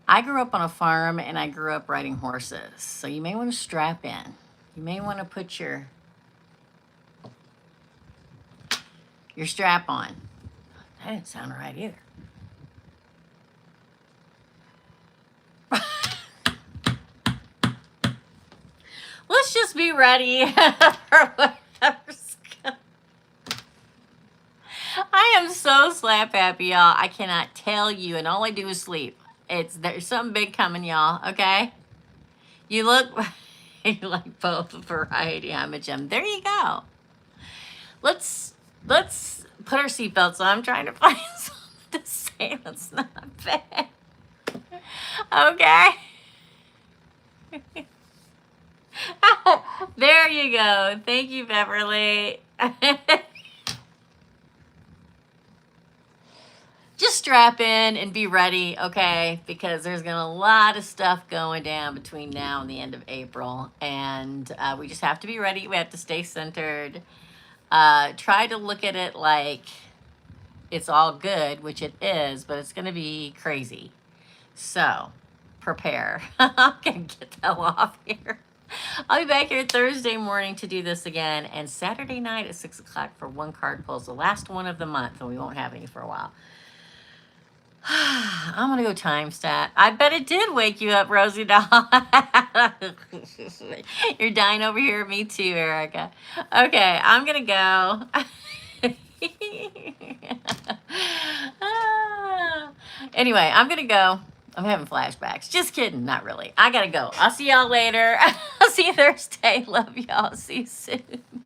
I grew up on a farm and I grew up riding horses. So you may want to strap in. You may want to put your strap on. That didn't sound right either. Let's just be ready for whatever's coming. I am so slap happy, y'all. I cannot tell you, and all I do is sleep. There's something big coming, y'all. Okay, you look like both variety. I'm a gem. There you go. Let's put our seatbelts on. I'm trying to find something to say that's not bad. Okay. There you go. Thank you, Beverly. Just strap in and be ready, okay? Because there's going to a lot of stuff going down between now and the end of April. And we just have to be ready. We have to stay centered. Try to look at it like it's all good, which it is, but it's going to be crazy. So prepare. I'm going to get the hell off here. I'll be back here Thursday morning to do this again, and Saturday night at 6 o'clock for one card pulls, the last one of the month, and we won't have any for a while. I'm going to go time stat. I bet it did wake you up, Rosie doll. You're dying over here. Me too, Erica. Okay, I'm going to go. Anyway, I'm going to go. I'm having flashbacks. Just kidding. Not really. I got to go. I'll see y'all later. I'll see you Thursday. Love y'all. See you soon.